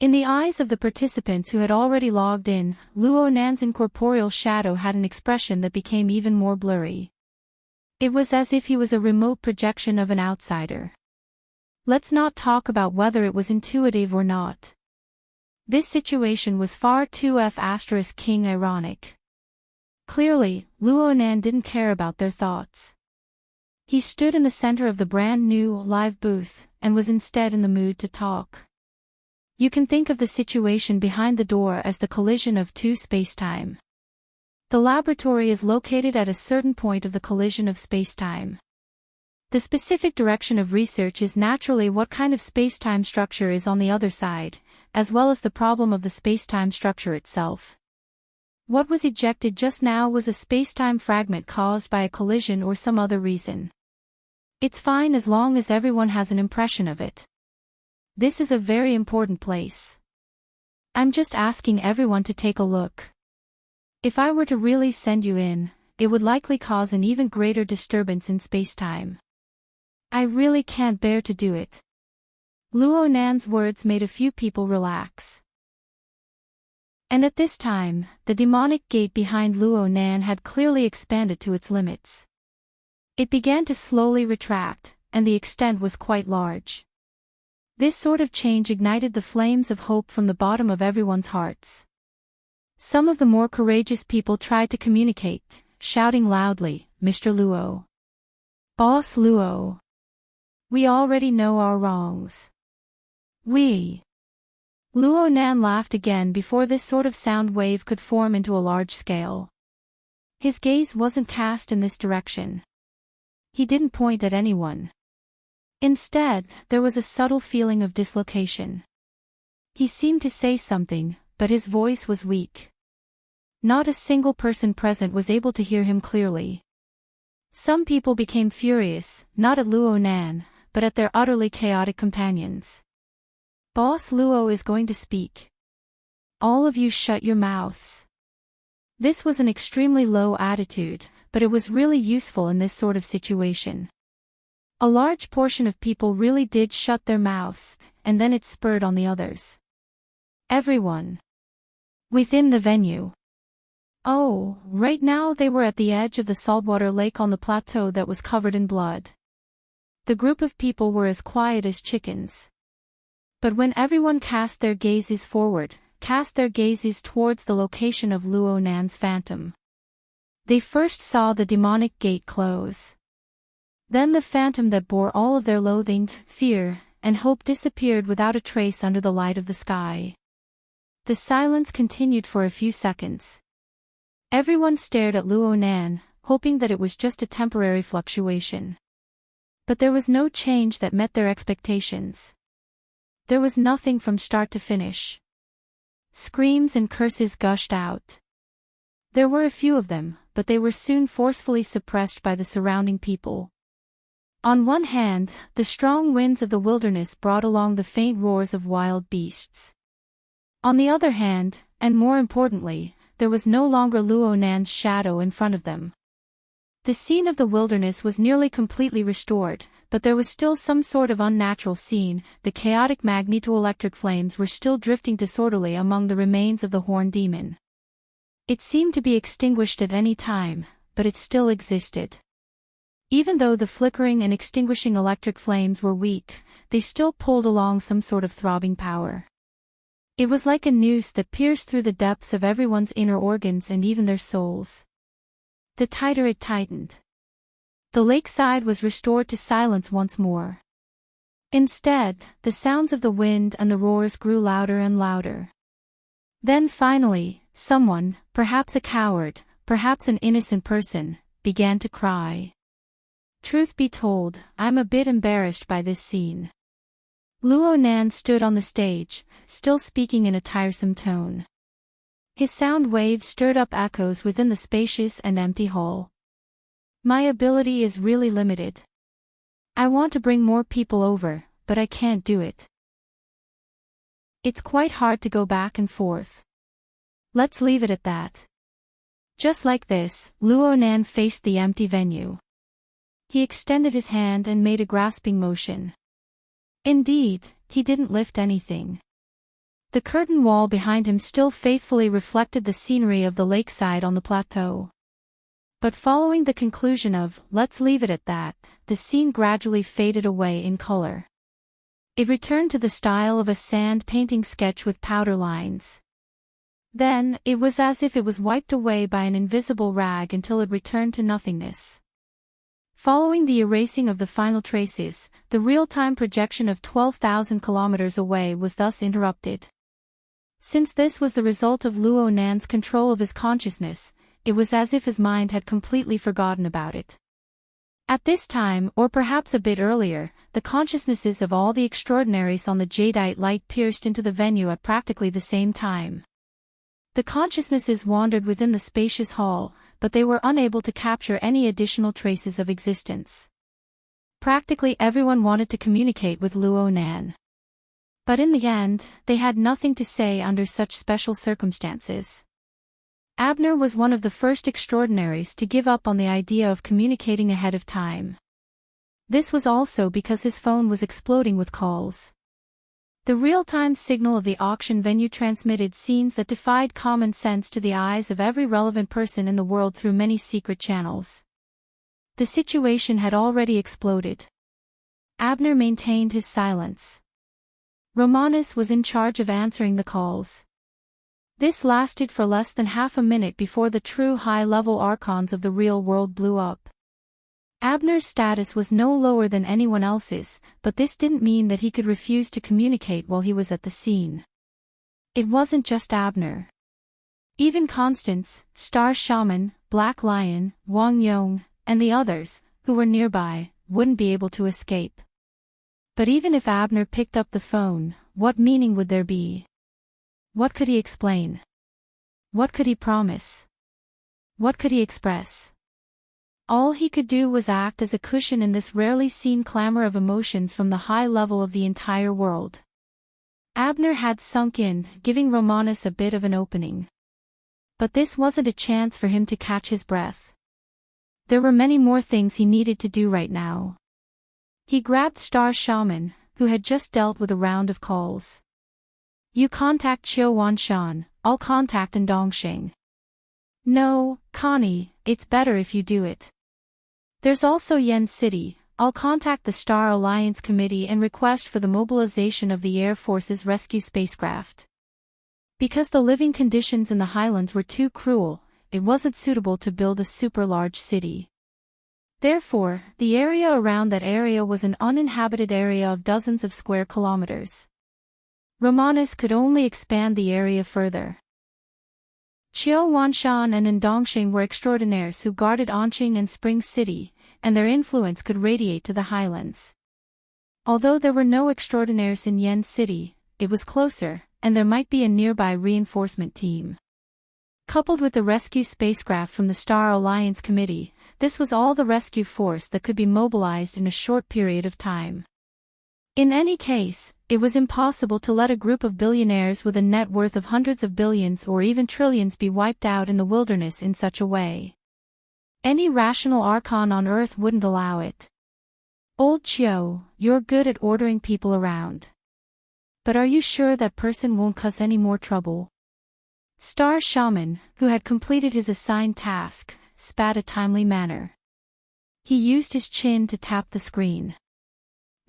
Speaker 1: In the eyes of the participants who had already logged in, Luo Nan's incorporeal shadow had an expression that became even more blurry. It was as if he was a remote projection of an outsider. Let's not talk about whether it was intuitive or not. This situation was far too F***king ironic. Clearly, Luo Nan didn't care about their thoughts. He stood in the center of the brand new, live booth, and was instead in the mood to talk. You can think of the situation behind the door as the collision of two spacetime. The laboratory is located at a certain point of the collision of spacetime. The specific direction of research is naturally what kind of spacetime structure is on the other side, as well as the problem of the spacetime structure itself. What was ejected just now was a spacetime fragment caused by a collision or some other reason. It's fine as long as everyone has an impression of it. This is a very important place. I'm just asking everyone to take a look. If I were to really send you in, it would likely cause an even greater disturbance in spacetime. I really can't bear to do it. Luo Nan's words made a few people relax. And at this time, the demonic gate behind Luo Nan had clearly expanded to its limits. It began to slowly retract, and the extent was quite large. This sort of change ignited the flames of hope from the bottom of everyone's hearts. Some of the more courageous people tried to communicate, shouting loudly, "Mr. Luo! Boss Luo! We already know our wrongs. We." Luo Nan laughed again before this sort of sound wave could form into a large scale. His gaze wasn't cast in this direction. He didn't point at anyone. Instead, there was a subtle feeling of dislocation. He seemed to say something, but his voice was weak. Not a single person present was able to hear him clearly. Some people became furious, not at Luo Nan, but at their utterly chaotic companions. "Boss Luo is going to speak. All of you shut your mouths." This was an extremely low attitude, but it was really useful in this sort of situation. A large portion of people really did shut their mouths, and then it spurred on the others. Everyone within the venue. Oh, right now they were at the edge of the saltwater lake on the plateau that was covered in blood. The group of people were as quiet as chickens. But when everyone cast their gazes forward, cast their gazes towards the location of Luo Nan's phantom, they first saw the demonic gate close. Then the phantom that bore all of their loathing, fear, and hope disappeared without a trace under the light of the sky. The silence continued for a few seconds. Everyone stared at Luo Nan, hoping that it was just a temporary fluctuation. But there was no change that met their expectations. There was nothing from start to finish. Screams and curses gushed out. There were a few of them, but they were soon forcefully suppressed by the surrounding people. On one hand, the strong winds of the wilderness brought along the faint roars of wild beasts. On the other hand, and more importantly, there was no longer Luo Nan's shadow in front of them. The scene of the wilderness was nearly completely restored, but there was still some sort of unnatural scene. The chaotic magneto-electric flames were still drifting disorderly among the remains of the horned demon. It seemed to be extinguished at any time, but it still existed. Even though the flickering and extinguishing electric flames were weak, they still pulled along some sort of throbbing power. It was like a noose that pierced through the depths of everyone's inner organs and even their souls. The tighter it tightened, The lakeside was restored to silence once more. Instead, the sounds of the wind and the roars grew louder and louder. Then finally, someone, perhaps a coward, perhaps an innocent person, began to cry. Truth be told, I'm a bit embarrassed by this scene. Luo Nan stood on the stage, still speaking in a tiresome tone. His sound waves stirred up echoes within the spacious and empty hall. My ability is really limited. I want to bring more people over, but I can't do it. It's quite hard to go back and forth. Let's leave it at that. Just like this, Luo Nan faced the empty venue. He extended his hand and made a grasping motion. Indeed, he didn't lift anything. The curtain wall behind him still faithfully reflected the scenery of the lakeside on the plateau. But following the conclusion of, let's leave it at that, the scene gradually faded away in color. It returned to the style of a sand painting sketch with powder lines. Then, it was as if it was wiped away by an invisible rag until it returned to nothingness. Following the erasing of the final traces, the real-time projection of 12,000 kilometers away was thus interrupted. Since this was the result of Luo Nan's control of his consciousness, it was as if his mind had completely forgotten about it. At this time, or perhaps a bit earlier, the consciousnesses of all the extraordinaries on the jadeite light pierced into the venue at practically the same time. The consciousnesses wandered within the spacious hall, but they were unable to capture any additional traces of existence. Practically everyone wanted to communicate with Luo Nan. But in the end, they had nothing to say under such special circumstances. Abner was one of the first extraordinaries to give up on the idea of communicating ahead of time. This was also because his phone was exploding with calls. The real-time signal of the auction venue transmitted scenes that defied common sense to the eyes of every relevant person in the world through many secret channels. The situation had already exploded. Abner maintained his silence. Romanus was in charge of answering the calls. This lasted for less than half a minute before the true high-level archons of the real world blew up. Abner's status was no lower than anyone else's, but this didn't mean that he could refuse to communicate while he was at the scene. It wasn't just Abner. Even Constance, Star Shaman, Black Lion, Wang Yong, and the others, who were nearby, wouldn't be able to escape. But even if Abner picked up the phone, what meaning would there be? What could he explain? What could he promise? What could he express? All he could do was act as a cushion in this rarely seen clamor of emotions from the high level of the entire world. Abner had sunk in, giving Romanus a bit of an opening. But this wasn't a chance for him to catch his breath. There were many more things he needed to do right now. He grabbed Star Shaman, who had just dealt with a round of calls. You contact Qiu Wanshan, I'll contact Ndongxing. No, Connie, it's better if you do it. There's also Yen City, I'll contact the Star Alliance Committee and request for the mobilization of the Air Force's rescue spacecraft. Because the living conditions in the highlands were too cruel, it wasn't suitable to build a super-large city. Therefore, the area around that area was an uninhabited area of dozens of square kilometers. Romanus could only expand the area further. Qiu Wanshan and Ndongxing were extraordinaires who guarded Anqing and Spring City, and their influence could radiate to the highlands. Although there were no extraordinaires in Yen City, it was closer, and there might be a nearby reinforcement team. Coupled with the rescue spacecraft from the Star Alliance Committee, this was all the rescue force that could be mobilized in a short period of time. In any case, it was impossible to let a group of billionaires with a net worth of hundreds of billions or even trillions be wiped out in the wilderness in such a way. Any rational archon on Earth wouldn't allow it. Old Qiu, you're good at ordering people around. But are you sure that person won't cause any more trouble? Star Shaman, who had completed his assigned task, spat a timely manner. He used his chin to tap the screen.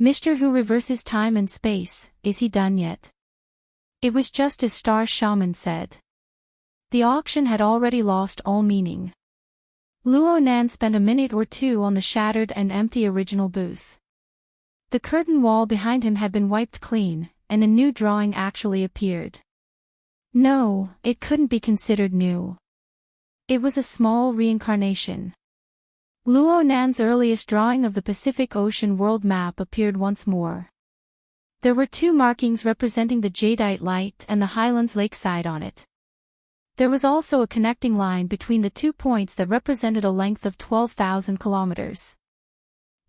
Speaker 1: Mr. Who reverses time and space, is he done yet? It was just as Star Shaman said. The auction had already lost all meaning. Luo Nan spent a minute or two on the shattered and empty original booth. The curtain wall behind him had been wiped clean, and a new drawing actually appeared. No, it couldn't be considered new. It was a small reincarnation. Luo Nan's earliest drawing of the Pacific Ocean world map appeared once more. There were two markings representing the jadeite light and the highlands lakeside on it. There was also a connecting line between the 2 points that represented a length of 12,000 kilometers.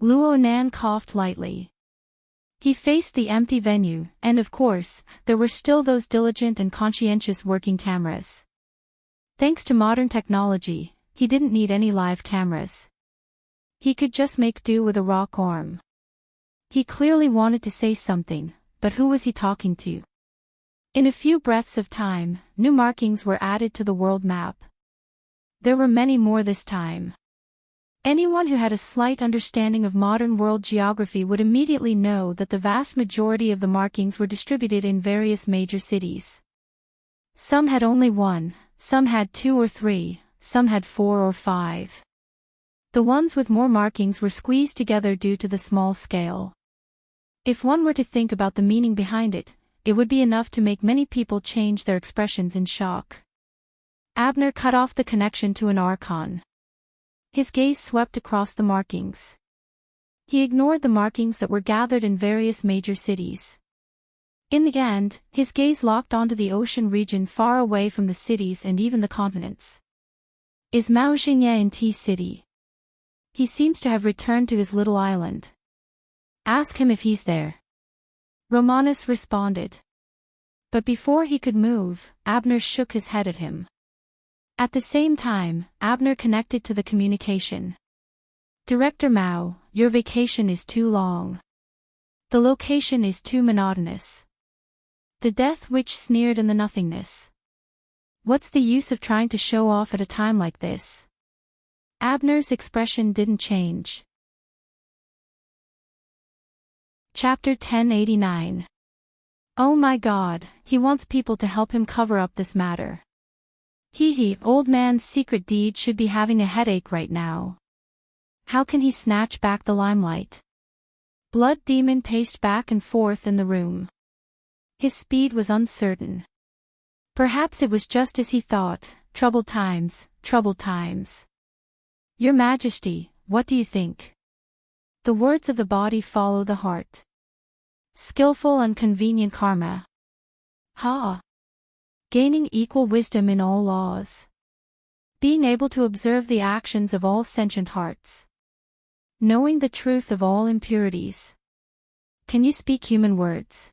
Speaker 1: Luo Nan coughed lightly. He faced the empty venue, and of course, there were still those diligent and conscientious working cameras. Thanks to modern technology, he didn't need any live cameras. He could just make do with a rock arm. He clearly wanted to say something, but who was he talking to? In a few breaths of time, new markings were added to the world map. There were many more this time. Anyone who had a slight understanding of modern world geography would immediately know that the vast majority of the markings were distributed in various major cities. Some had only one, some had 2 or 3, some had 4 or 5. The ones with more markings were squeezed together due to the small scale. If one were to think about the meaning behind it, it would be enough to make many people change their expressions in shock. Abner cut off the connection to an archon. His gaze swept across the markings. He ignored the markings that were gathered in various major cities. In the end, his gaze locked onto the ocean region far away from the cities and even the continents. Is Mao Xingye in T City? He seems to have returned to his little island. Ask him if he's there. Romanus responded. But before he could move, Abner shook his head at him. At the same time, Abner connected to the communication. Director Mao, your vacation is too long. The location is too monotonous. The death which sneered in the nothingness. What's the use of trying to show off at a time like this? Abner's expression didn't change. Chapter 1089. Oh my God, he wants people to help him cover up this matter. Old man's secret deed should be having a headache right now. How can he snatch back the limelight? Blood Demon paced back and forth in the room. His speed was uncertain. Perhaps it was just as he thought, troubled times, troubled times. Your Majesty, what do you think? The words of the body follow the heart. Skillful and convenient karma. Gaining equal wisdom in all laws. Being able to observe the actions of all sentient hearts. Knowing the truth of all impurities. Can you speak human words?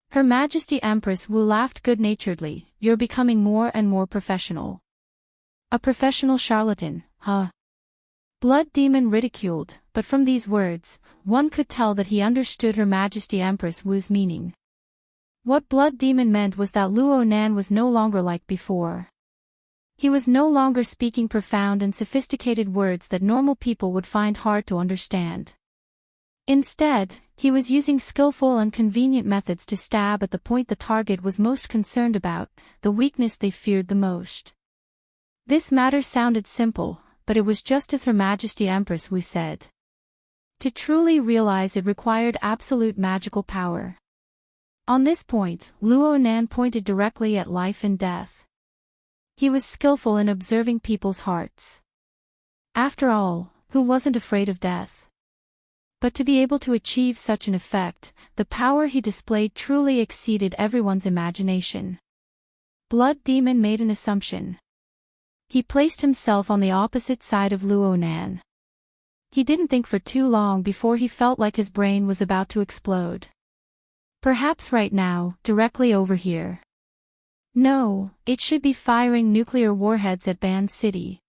Speaker 1: Her Majesty Empress Wu laughed good-naturedly. You're becoming more and more professional. A professional charlatan, huh? Blood Demon ridiculed, but from these words, one could tell that he understood Her Majesty Empress Wu's meaning. What Blood Demon meant was that Luo Nan was no longer like before. He was no longer speaking profound and sophisticated words that normal people would find hard to understand. Instead, he was using skillful and convenient methods to stab at the point the target was most concerned about, the weakness they feared the most. This matter sounded simple, but it was just as Her Majesty Empress Wu said. To truly realize it required absolute magical power. On this point, Luo Nan pointed directly at life and death. He was skillful in observing people's hearts. After all, who wasn't afraid of death? But to be able to achieve such an effect, the power he displayed truly exceeded everyone's imagination. Blood Demon made an assumption. He placed himself on the opposite side of Luo Nan. He didn't think for too long before he felt like his brain was about to explode. Perhaps right now, directly over here. No, it should be firing nuclear warheads at Ban City.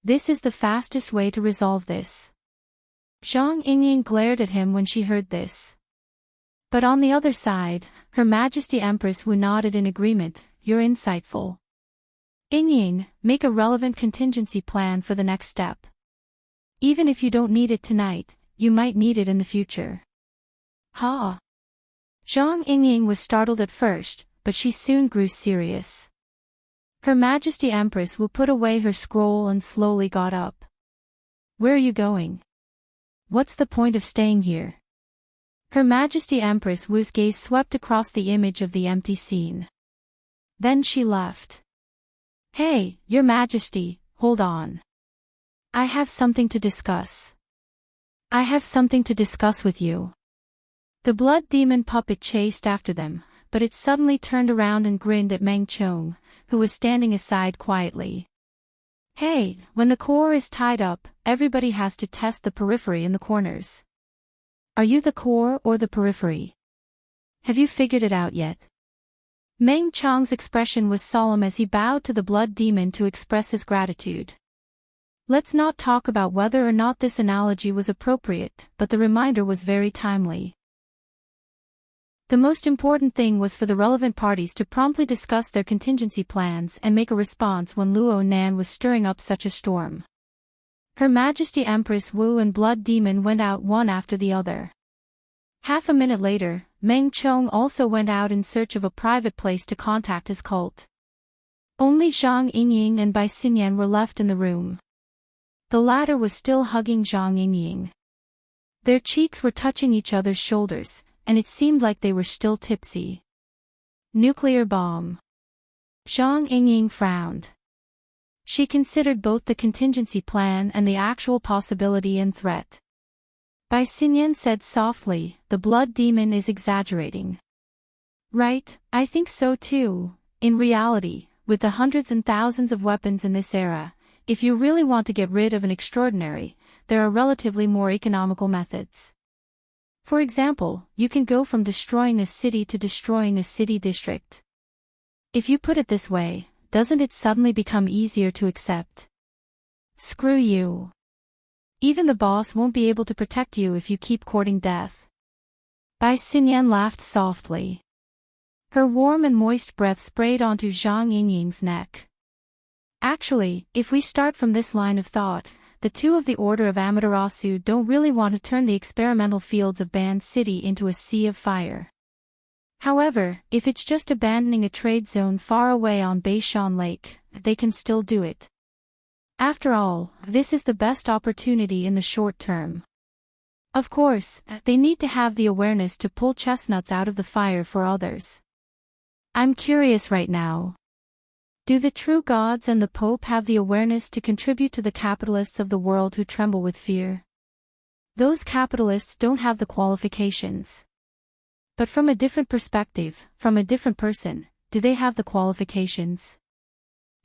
Speaker 1: This is the fastest way to resolve this. Zhang Yingying glared at him when she heard this. But on the other side, Her Majesty Empress Wu nodded in agreement. You're insightful. Yingying, make a relevant contingency plan for the next step. Even if you don't need it tonight, you might need it in the future. Zhang Yingying was startled at first, but she soon grew serious. Her Majesty Empress Wu put away her scroll and slowly got up. Where are you going? What's the point of staying here? Her Majesty Empress Wu's gaze swept across the image of the empty scene. Then she left. Hey, Your Majesty, hold on. I have something to discuss. I have something to discuss with you. The blood demon puppet chased after them, but it suddenly turned around and grinned at Meng Chong, who was standing aside quietly. Hey, when the core is tied up, everybody has to test the periphery in the corners. Are you the core or the periphery? Have you figured it out yet? Meng Chong's expression was solemn as he bowed to the blood demon to express his gratitude. Let's not talk about whether or not this analogy was appropriate, but the reminder was very timely. The most important thing was for the relevant parties to promptly discuss their contingency plans and make a response when Luo Nan was stirring up such a storm. Her Majesty Empress Wu and Blood Demon went out one after the other. Half a minute later, Meng Chong also went out in search of a private place to contact his cult. Only Zhang Yingying and Bai Xinyan were left in the room. The latter was still hugging Zhang Yingying. Their cheeks were touching each other's shoulders, and it seemed like they were still tipsy. Nuclear bomb. Zhang Yingying frowned. She considered both the contingency plan and the actual possibility and threat. Bai Xinyan said softly, the blood demon is exaggerating. Right, I think so too. In reality, with the hundreds and thousands of weapons in this era, if you really want to get rid of an extraordinary, there are relatively more economical methods. For example, you can go from destroying a city to destroying a city district. If you put it this way, doesn't it suddenly become easier to accept? Screw you. Even the boss won't be able to protect you if you keep courting death. Bai Xinyan laughed softly. Her warm and moist breath sprayed onto Zhang Yingying's neck. Actually, if we start from this line of thought, the two of the Order of Amaterasu don't really want to turn the experimental fields of Band City into a sea of fire. However, if it's just abandoning a trade zone far away on Beishan Lake, they can still do it. After all, this is the best opportunity in the short term. Of course, they need to have the awareness to pull chestnuts out of the fire for others. I'm curious right now. Do the true gods and the Pope have the awareness to contribute to the capitalists of the world who tremble with fear? Those capitalists don't have the qualifications. But from a different perspective, from a different person, do they have the qualifications?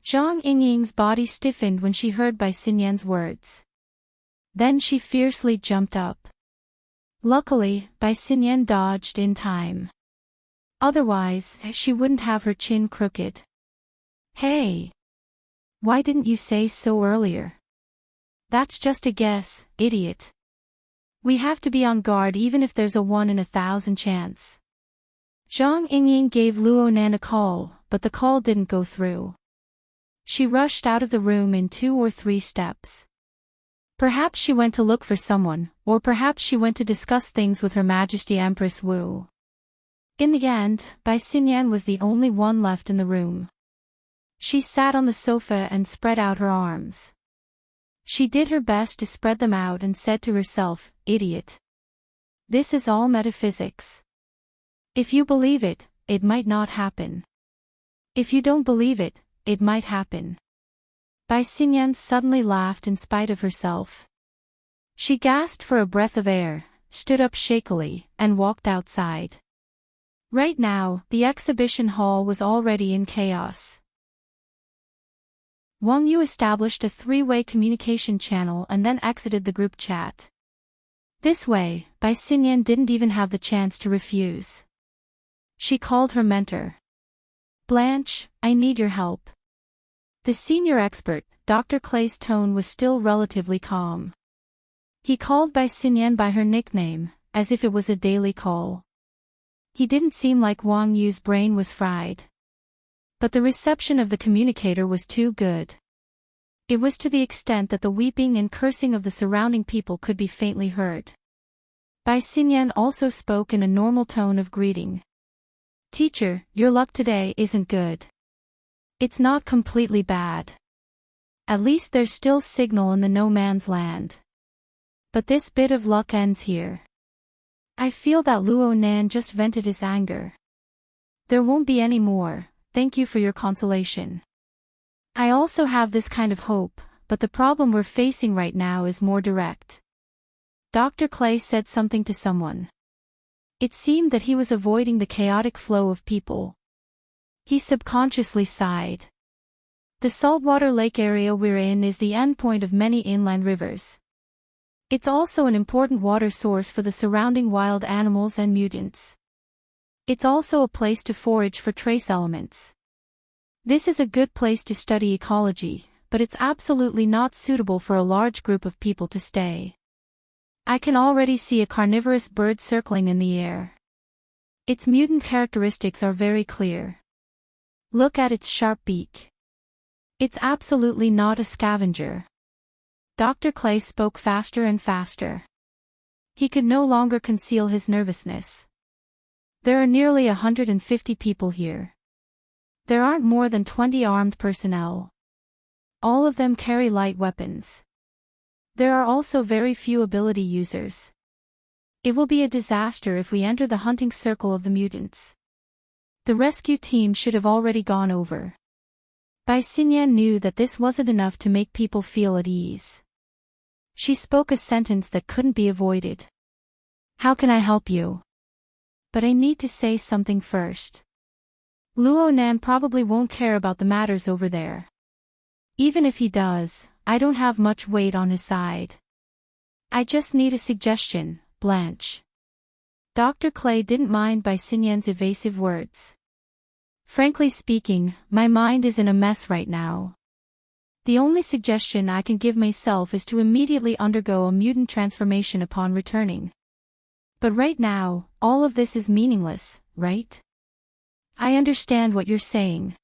Speaker 1: Zhang Yingying's body stiffened when she heard Bai Xinyan's words. Then she fiercely jumped up. Luckily, Bai Xinyan dodged in time. Otherwise, she wouldn't have her chin crooked. Hey! Why didn't you say so earlier? That's just a guess, idiot. We have to be on guard even if there's a 1 in 1,000 chance. Zhang Yingying gave Luo Nan a call, but the call didn't go through. She rushed out of the room in 2 or 3 steps. Perhaps she went to look for someone, or perhaps she went to discuss things with Her Majesty Empress Wu. In the end, Bai Xinyan was the only one left in the room. She sat on the sofa and spread out her arms. She did her best to spread them out and said to herself, idiot. This is all metaphysics. If you believe it, it might not happen. If you don't believe it, it might happen. Bai Xinyan suddenly laughed in spite of herself. She gasped for a breath of air, stood up shakily, and walked outside. Right now, the exhibition hall was already in chaos. Wang Yu established a 3-way communication channel and then exited the group chat. This way, Bai Xinyan didn't even have the chance to refuse. She called her mentor. Blanche, I need your help. The senior expert, Dr. Clay's tone was still relatively calm. He called Bai Xinyan by her nickname, as if it was a daily call. He didn't seem like Wang Yu's brain was fried. But the reception of the communicator was too good. It was to the extent that the weeping and cursing of the surrounding people could be faintly heard. Bai Xinyan also spoke in a normal tone of greeting. Teacher, your luck today isn't good. It's not completely bad. At least there's still signal in the no man's land. But this bit of luck ends here. I feel that Luo Nan just vented his anger. There won't be any more, thank you for your consolation. I also have this kind of hope, but the problem we're facing right now is more direct. Dr. Clay said something to someone. It seemed that he was avoiding the chaotic flow of people. He subconsciously sighed. The saltwater lake area we're in is the endpoint of many inland rivers. It's also an important water source for the surrounding wild animals and mutants. It's also a place to forage for trace elements. This is a good place to study ecology, but it's absolutely not suitable for a large group of people to stay. I can already see a carnivorous bird circling in the air. Its mutant characteristics are very clear. Look at its sharp beak. It's absolutely not a scavenger. Dr. Clay spoke faster and faster. He could no longer conceal his nervousness. There are nearly 150 people here. There aren't more than 20 armed personnel. All of them carry light weapons. There are also very few ability users. It will be a disaster if we enter the hunting circle of the mutants. The rescue team should have already gone over. Bai Xinyan knew that this wasn't enough to make people feel at ease. She spoke a sentence that couldn't be avoided. How can I help you? But I need to say something first. Luo Nan probably won't care about the matters over there. Even if he does, I don't have much weight on his side. I just need a suggestion, Blanche. Dr. Clay didn't mind Bai Xinyan's evasive words. Frankly speaking, my mind is in a mess right now. The only suggestion I can give myself is to immediately undergo a mutant transformation upon returning. But right now, all of this is meaningless, right? I understand what you're saying.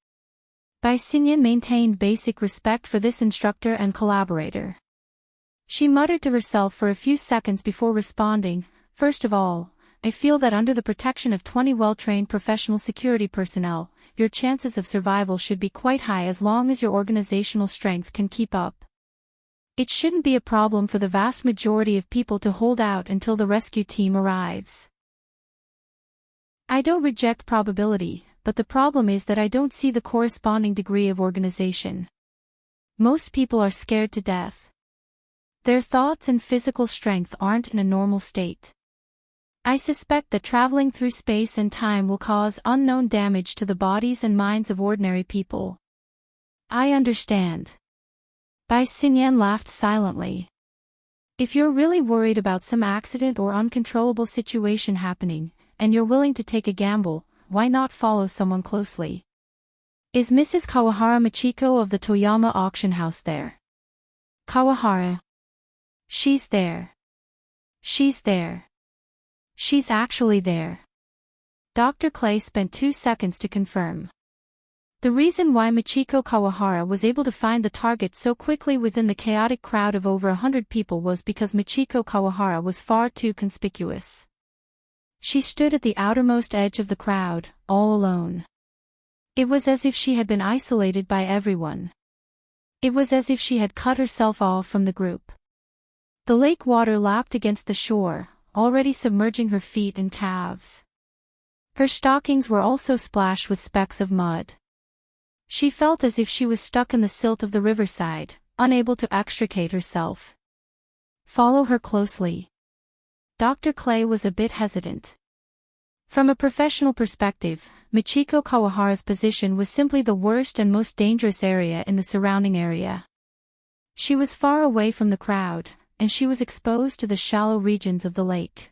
Speaker 1: Bai Xinyan maintained basic respect for this instructor and collaborator. She muttered to herself for a few seconds before responding, first of all, I feel that under the protection of 20 well-trained professional security personnel, your chances of survival should be quite high as long as your organizational strength can keep up. It shouldn't be a problem for the vast majority of people to hold out until the rescue team arrives. I don't reject probability, but the problem is that I don't see the corresponding degree of organization. Most people are scared to death. Their thoughts and physical strength aren't in a normal state. I suspect that traveling through space and time will cause unknown damage to the bodies and minds of ordinary people. I understand. Bai Xinyan laughed silently. If you're really worried about some accident or uncontrollable situation happening, and you're willing to take a gamble, why not follow someone closely? Is Mrs. Kawahara Machiko of the Toyama auction house there? Kawahara. She's there. She's there. She's actually there. Dr. Clay spent 2 seconds to confirm. The reason why Machiko Kawahara was able to find the target so quickly within the chaotic crowd of over 100 people was because Machiko Kawahara was far too conspicuous. She stood at the outermost edge of the crowd, all alone. It was as if she had been isolated by everyone. It was as if she had cut herself off from the group. The lake water lapped against the shore, already submerging her feet and calves. Her stockings were also splashed with specks of mud. She felt as if she was stuck in the silt of the riverside, unable to extricate herself. Follow her closely. Dr. Clay was a bit hesitant. From a professional perspective, Machiko Kawahara's position was simply the worst and most dangerous area in the surrounding area. She was far away from the crowd, and she was exposed to the shallow regions of the lake.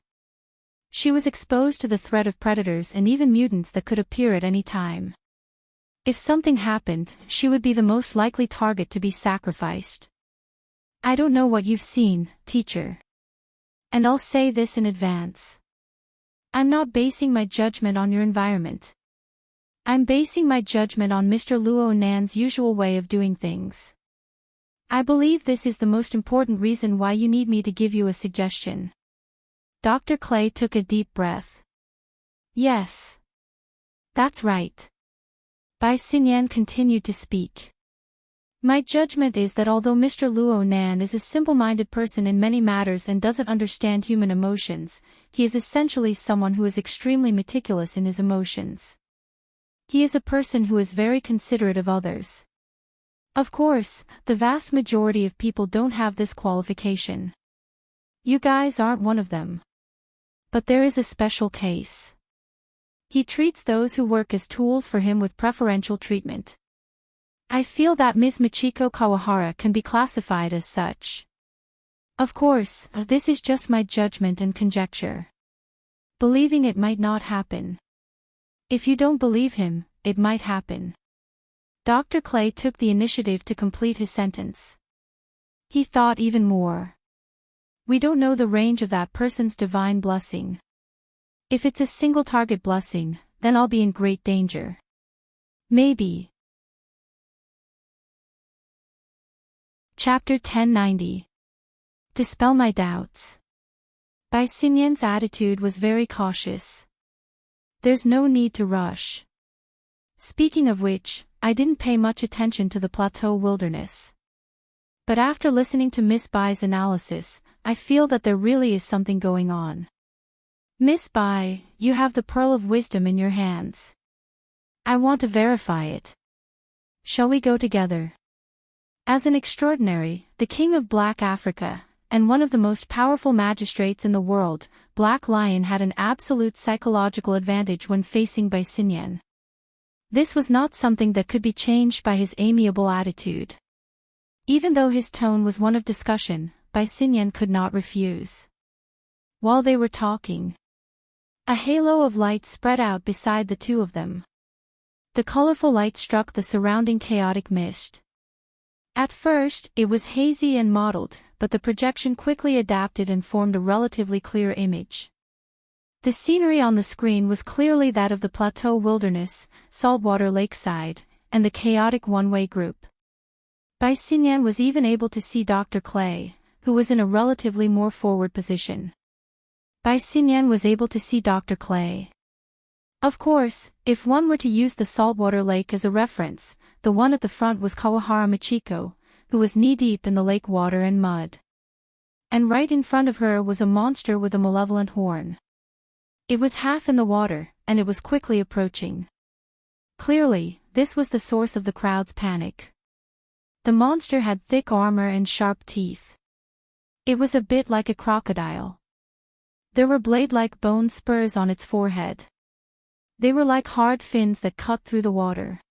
Speaker 1: She was exposed to the threat of predators and even mutants that could appear at any time. If something happened, she would be the most likely target to be sacrificed. I don't know what you've seen, teacher. And I'll say this in advance. I'm not basing my judgment on your environment. I'm basing my judgment on Mr. Luo Nan's usual way of doing things. I believe this is the most important reason why you need me to give you a suggestion. Dr. Clay took a deep breath. Yes. That's right. Bai Xinyan continued to speak. My judgment is that although Mr. Luo Nan is a simple-minded person in many matters and doesn't understand human emotions, he is essentially someone who is extremely meticulous in his emotions. He is a person who is very considerate of others. Of course, the vast majority of people don't have this qualification. You guys aren't one of them. But there is a special case. He treats those who work as tools for him with preferential treatment. I feel that Ms. Michiko Kawahara can be classified as such. Of course, this is just my judgment and conjecture. Believing it might not happen. If you don't believe him, it might happen. Dr. Clay took the initiative to complete his sentence. He thought even more. We don't know the range of that person's divine blessing. If it's a single target blessing, then I'll be in great danger. Maybe. Chapter 1090. Dispel my doubts. Bai Xinyan's attitude was very cautious. There's no need to rush. Speaking of which, I didn't pay much attention to the plateau wilderness. But after listening to Miss Bai's analysis, I feel that there really is something going on. Miss Bai, you have the pearl of wisdom in your hands. I want to verify it. Shall we go together? As an extraordinary, the king of Black Africa, and one of the most powerful magistrates in the world, Black Lion had an absolute psychological advantage when facing Bai Xinyan. This was not something that could be changed by his amiable attitude. Even though his tone was one of discussion, Bai Xinyan could not refuse. While they were talking, a halo of light spread out beside the two of them. The colorful light struck the surrounding chaotic mist. At first, it was hazy and mottled, but the projection quickly adapted and formed a relatively clear image. The scenery on the screen was clearly that of the plateau wilderness, saltwater lakeside, and the chaotic one-way group. Bai Xinyan was even able to see Dr. Clay, who was in a relatively more forward position. Bai Xinyan was able to see Dr. Clay. Of course, if one were to use the saltwater lake as a reference, the one at the front was Kawahara Michiko, who was knee-deep in the lake water and mud. And right in front of her was a monster with a malevolent horn. It was half in the water, and it was quickly approaching. Clearly, this was the source of the crowd's panic. The monster had thick armor and sharp teeth. It was a bit like a crocodile. There were blade-like bone spurs on its forehead. They were like hard fins that cut through the water.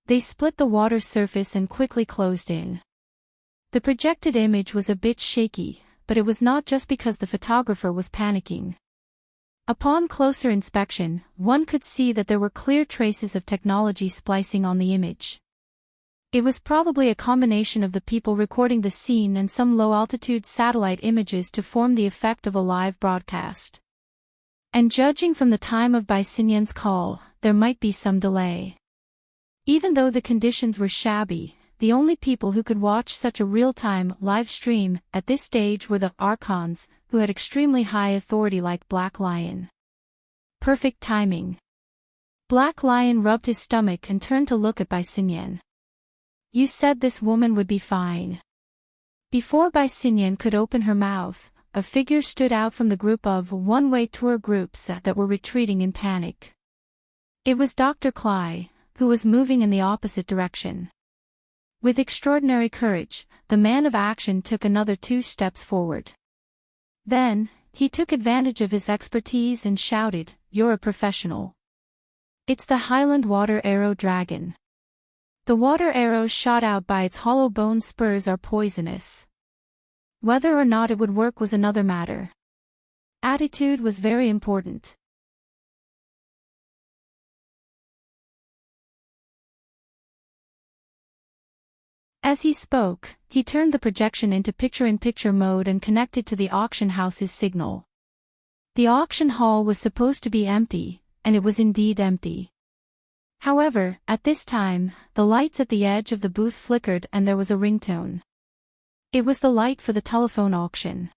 Speaker 1: They split the water surface and quickly closed in. The projected image was a bit shaky, but it was not just because the photographer was panicking. Upon closer inspection, one could see that there were clear traces of technology splicing on the image. It was probably a combination of the people recording the scene and some low-altitude satellite images to form the effect of a live broadcast. And judging from the time of Bai Xinyan's call, there might be some delay. Even though the conditions were shabby, the only people who could watch such a real-time live stream at this stage were the archons, who had extremely high authority like Black Lion. Perfect timing. Black Lion rubbed his stomach and turned to look at Bai Xinyan. You said this woman would be fine. Before Bai Xinyan could open her mouth, a figure stood out from the group of one-way tour groups that were retreating in panic. It was Dr. Clay, who was moving in the opposite direction. With extraordinary courage, the man of action took another 2 steps forward. Then, he took advantage of his expertise and shouted, "You're a professional. It's the Highland Water Arrow Dragon. The water arrows shot out by its hollow bone spurs are poisonous." Whether or not it would work was another matter. Attitude was very important. As he spoke, he turned the projection into picture-in-picture mode and connected to the auction house's signal. The auction hall was supposed to be empty, and it was indeed empty. However, at this time, the lights at the edge of the booth flickered and there was a ringtone. It was the light for the telephone auction.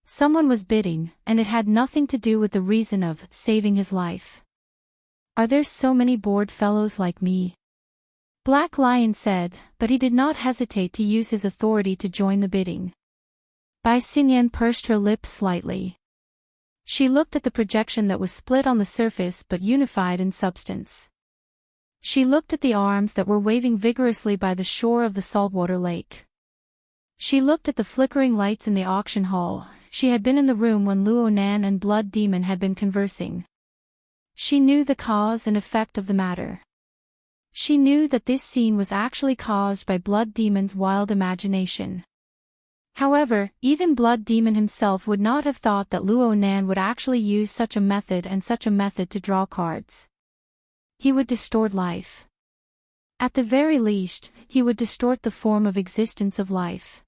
Speaker 1: Someone was bidding, and it had nothing to do with the reason of saving his life. Are there so many bored fellows like me? Black Lion said, but he did not hesitate to use his authority to join the bidding. Bai Xinyan pursed her lips slightly. She looked at the projection that was split on the surface but unified in substance. She looked at the arms that were waving vigorously by the shore of the saltwater lake. She looked at the flickering lights in the auction hall. She had been in the room when Luo Nan and Blood Demon had been conversing. She knew the cause and effect of the matter. She knew that this scene was actually caused by Blood Demon's wild imagination. However, even Blood Demon himself would not have thought that Luo Nan would actually use such a method to draw cards. He would distort life. At the very least, he would distort the form of existence of life.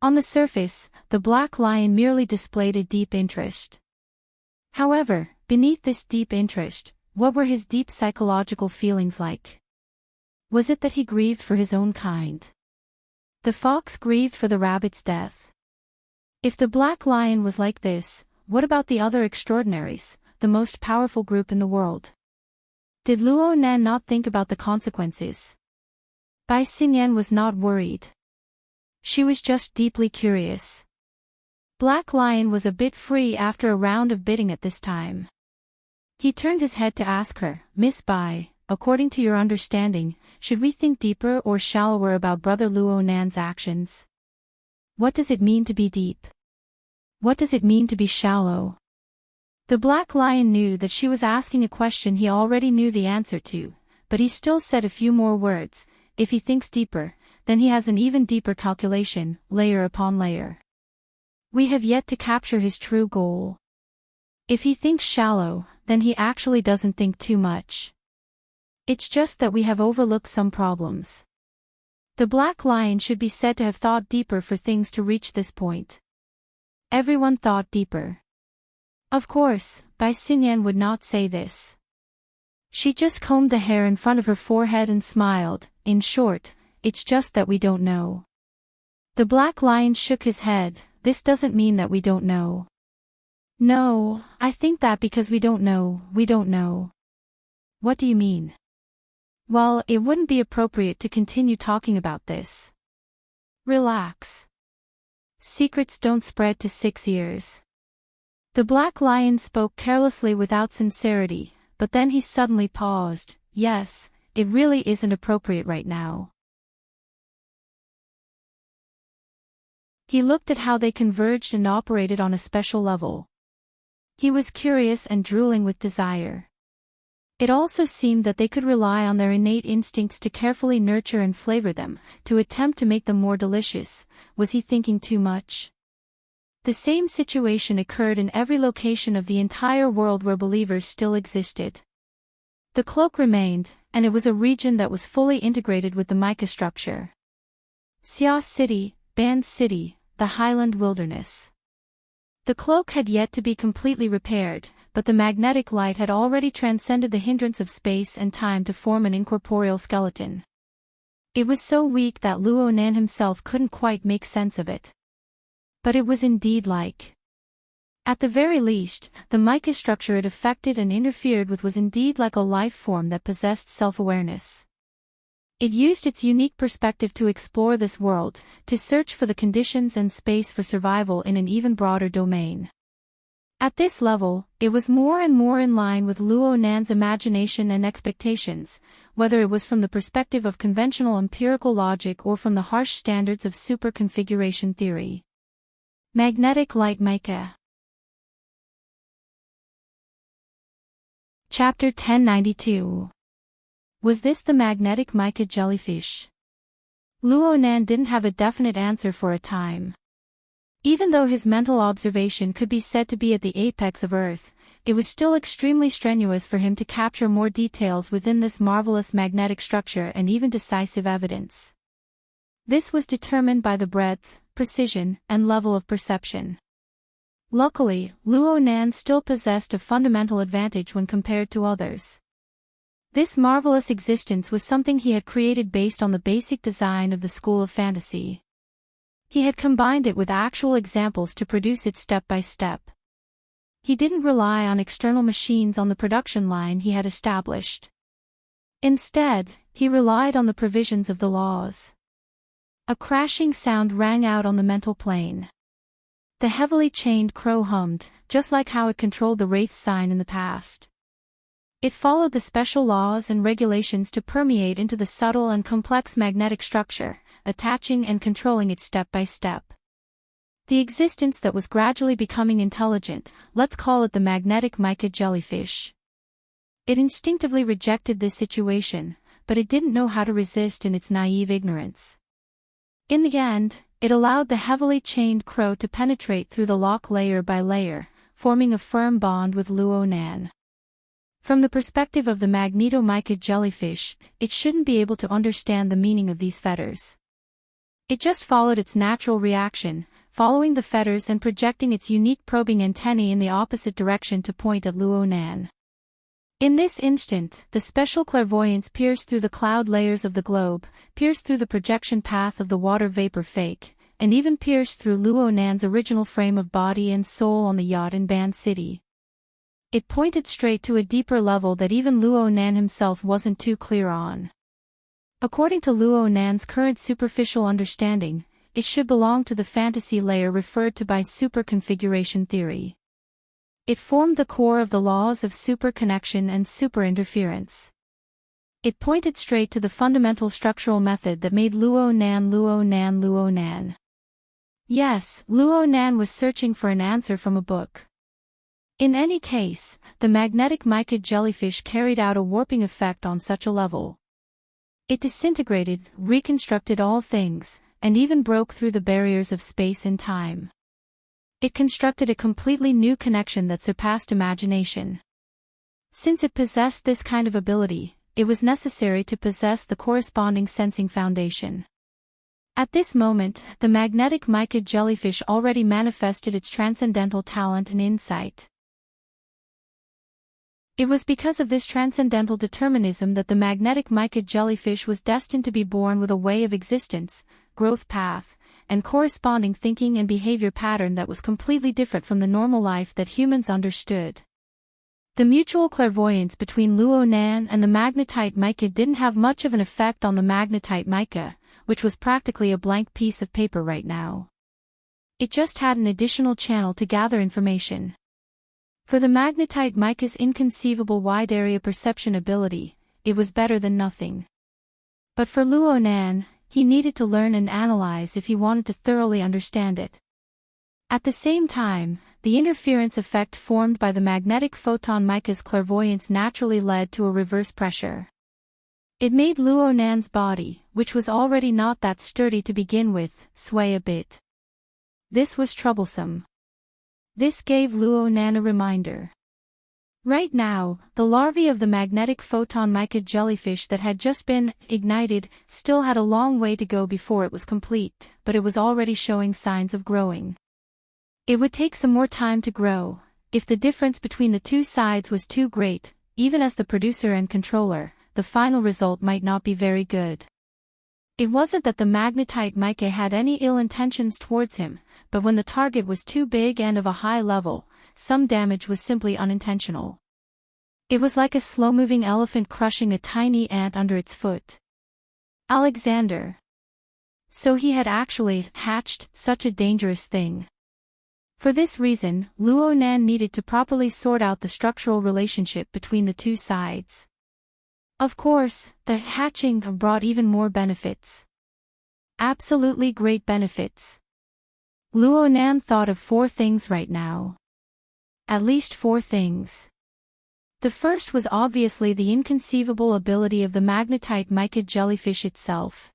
Speaker 1: On the surface, the Black Lion merely displayed a deep interest. However, beneath this deep interest, what were his deep psychological feelings like? Was it that he grieved for his own kind? The fox grieved for the rabbit's death. If the Black Lion was like this, what about the other extraordinaries, the most powerful group in the world? Did Luo Nan not think about the consequences? Bai Xinyan was not worried. She was just deeply curious. Black Lion was a bit free after a round of bidding at this time. He turned his head to ask her, Miss Bai, according to your understanding, should we think deeper or shallower about Brother Luo Nan's actions? What does it mean to be deep? What does it mean to be shallow? The Black Lion knew that she was asking a question he already knew the answer to, but he still said a few more words. If he thinks deeper, then he has an even deeper calculation, layer upon layer. We have yet to capture his true goal. If he thinks shallow, then he actually doesn't think too much. It's just that we have overlooked some problems. The Black Lion should be said to have thought deeper for things to reach this point. Everyone thought deeper. Of course, Bai Xinyan would not say this. She just combed the hair in front of her forehead and smiled. In short, it's just that we don't know. The Black Lion shook his head. This doesn't mean that we don't know. No, I think that because we don't know, we don't know. What do you mean? Well, it wouldn't be appropriate to continue talking about this. Relax. Secrets don't spread to 6 ears. The Black Lion spoke carelessly without sincerity, but then he suddenly paused. Yes, it really isn't appropriate right now. He looked at how they converged and operated on a special level. He was curious and drooling with desire. It also seemed that they could rely on their innate instincts to carefully nurture and flavor them, to attempt to make them more delicious. Was he thinking too much? The same situation occurred in every location of the entire world where believers still existed. The cloak remained, and it was a region that was fully integrated with the mica structure. Xia City, Ban City, the Highland Wilderness. The cloak had yet to be completely repaired, but the magnetic light had already transcended the hindrance of space and time to form an incorporeal skeleton. It was so weak that Luo Nan himself couldn't quite make sense of it. But it was indeed like. At the very least, the mica structure it affected and interfered with was indeed like a life form that possessed self-awareness. It used its unique perspective to explore this world, to search for the conditions and space for survival in an even broader domain. At this level, it was more and more in line with Luo Nan's imagination and expectations, whether it was from the perspective of conventional empirical logic or from the harsh standards of superconfiguration theory. Magnetic light mica. Chapter 1092. Was this the magnetic mica jellyfish? Luo Nan didn't have a definite answer for a time. Even though his mental observation could be said to be at the apex of Earth, it was still extremely strenuous for him to capture more details within this marvelous magnetic structure and even decisive evidence. This was determined by the breadth, precision, and level of perception. Luckily, Luo Nan still possessed a fundamental advantage when compared to others. This marvelous existence was something he had created based on the basic design of the school of fantasy. He had combined it with actual examples to produce it step by step. He didn't rely on external machines on the production line he had established. Instead, he relied on the provisions of the laws. A crashing sound rang out on the mental plane. The heavily chained crow hummed, just like how it controlled the wraith sign in the past. It followed the special laws and regulations to permeate into the subtle and complex magnetic structure, attaching and controlling it step by step. The existence that was gradually becoming intelligent, let's call it the magnetic mica jellyfish. It instinctively rejected this situation, but it didn't know how to resist in its naive ignorance. In the end, it allowed the heavily chained crow to penetrate through the lock layer by layer, forming a firm bond with Luonan. From the perspective of the magneto-mica jellyfish, it shouldn't be able to understand the meaning of these fetters. It just followed its natural reaction, following the fetters and projecting its unique probing antennae in the opposite direction to point at Luonan. In this instant, the special clairvoyance pierced through the cloud layers of the globe, pierced through the projection path of the water vapor fake, and even pierced through Luonan's original frame of body and soul on the yacht in Band City. It pointed straight to a deeper level that even Luonan himself wasn't too clear on. According to Luonan's current superficial understanding, it should belong to the fantasy layer referred to by superconfiguration theory. It formed the core of the laws of superconnection and superinterference. It pointed straight to the fundamental structural method that made Luonan. Yes, Luonan was searching for an answer from a book. In any case, the magnetic mica jellyfish carried out a warping effect on such a level. It disintegrated, reconstructed all things, and even broke through the barriers of space and time. It constructed a completely new connection that surpassed imagination. Since it possessed this kind of ability, it was necessary to possess the corresponding sensing foundation. At this moment, the magnetic mica jellyfish already manifested its transcendental talent and insight. It was because of this transcendental determinism that the magnetic mica jellyfish was destined to be born with a way of existence, growth path, and corresponding thinking and behavior pattern that was completely different from the normal life that humans understood. The mutual clairvoyance between Luonan and the magnetite mica didn't have much of an effect on the magnetite mica, which was practically a blank piece of paper right now. It just had an additional channel to gather information. For the magnetite mica's inconceivable wide-area perception ability, it was better than nothing. But for Luonan, he needed to learn and analyze if he wanted to thoroughly understand it. At the same time, the interference effect formed by the magnetic photon mica's clairvoyance naturally led to a reverse pressure. It made Luonan's body, which was already not that sturdy to begin with, sway a bit. This was troublesome. This gave Luonan a reminder. Right now, the larvae of the magnetic photon mica jellyfish that had just been ignited still had a long way to go before it was complete, but it was already showing signs of growing. It would take some more time to grow. If the difference between the two sides was too great, even as the producer and controller, the final result might not be very good. It wasn't that the magnetite mica had any ill intentions towards him, but when the target was too big and of a high level, some damage was simply unintentional. It was like a slow-moving elephant crushing a tiny ant under its foot. Alexander. So he had actually hatched such a dangerous thing. For this reason, Luonan needed to properly sort out the structural relationship between the two sides. Of course, the hatching brought even more benefits. Absolutely great benefits. Luonan thought of 4 things right now. At least 4 things. The first was obviously the inconceivable ability of the magnetite mica jellyfish itself.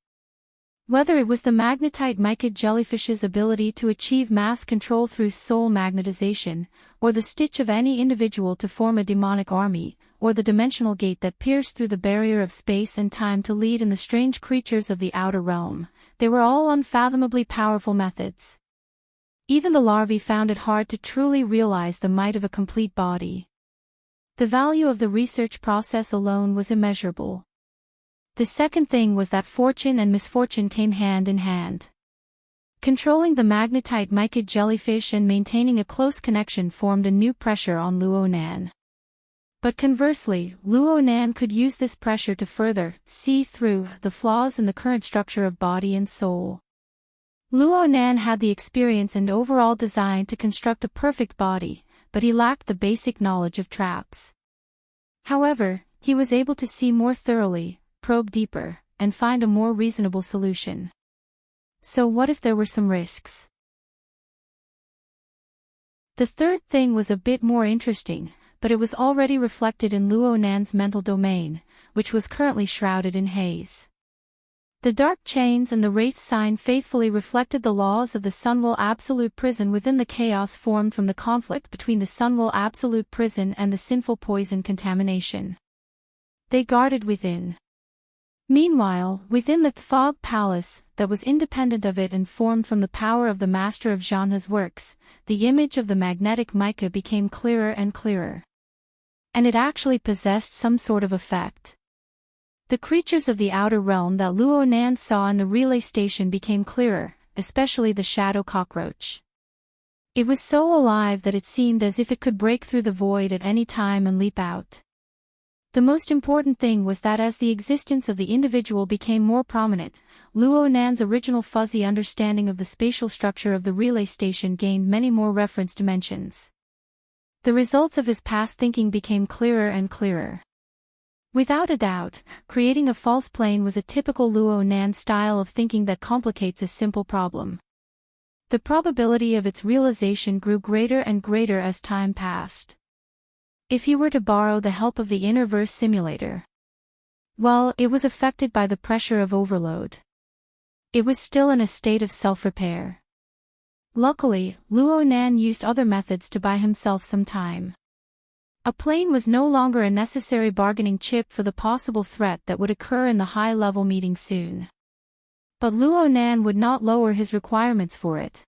Speaker 1: Whether it was the magnetite mica jellyfish's ability to achieve mass control through soul magnetization, or the stitch of any individual to form a demonic army, or the dimensional gate that pierced through the barrier of space and time to lead in the strange creatures of the outer realm, they were all unfathomably powerful methods. Even the larvae found it hard to truly realize the might of a complete body. The value of the research process alone was immeasurable. The second thing was that fortune and misfortune came hand in hand. Controlling the magnetite mica jellyfish and maintaining a close connection formed a new pressure on Luonan. But conversely, Luonan could use this pressure to further see through the flaws in the current structure of body and soul. Luonan had the experience and overall design to construct a perfect body, but he lacked the basic knowledge of traps. However, he was able to see more thoroughly, probe deeper, and find a more reasonable solution. So what if there were some risks? The third thing was a bit more interesting, but it was already reflected in Luonan's mental domain, which was currently shrouded in haze. The dark chains and the wraith sign faithfully reflected the laws of the Sunwell Absolute Prison within the chaos formed from the conflict between the Sunwell Absolute Prison and the sinful poison contamination. They guarded within. Meanwhile, within the fog palace, that was independent of it and formed from the power of the master of Janha's works, the image of the magnetic mica became clearer and clearer. And it actually possessed some sort of effect. The creatures of the outer realm that Luonan saw in the relay station became clearer, especially the shadow cockroach. It was so alive that it seemed as if it could break through the void at any time and leap out. The most important thing was that as the existence of the individual became more prominent, Luonan's original fuzzy understanding of the spatial structure of the relay station gained many more reference dimensions. The results of his past thinking became clearer and clearer. Without a doubt, creating a false plane was a typical Luonan style of thinking that complicates a simple problem. The probability of its realization grew greater and greater as time passed. If he were to borrow the help of the Innerverse simulator, well, it was affected by the pressure of overload. It was still in a state of self-repair. Luckily, Luonan used other methods to buy himself some time. A plane was no longer a necessary bargaining chip for the possible threat that would occur in the high-level meeting soon. But Luonan would not lower his requirements for it.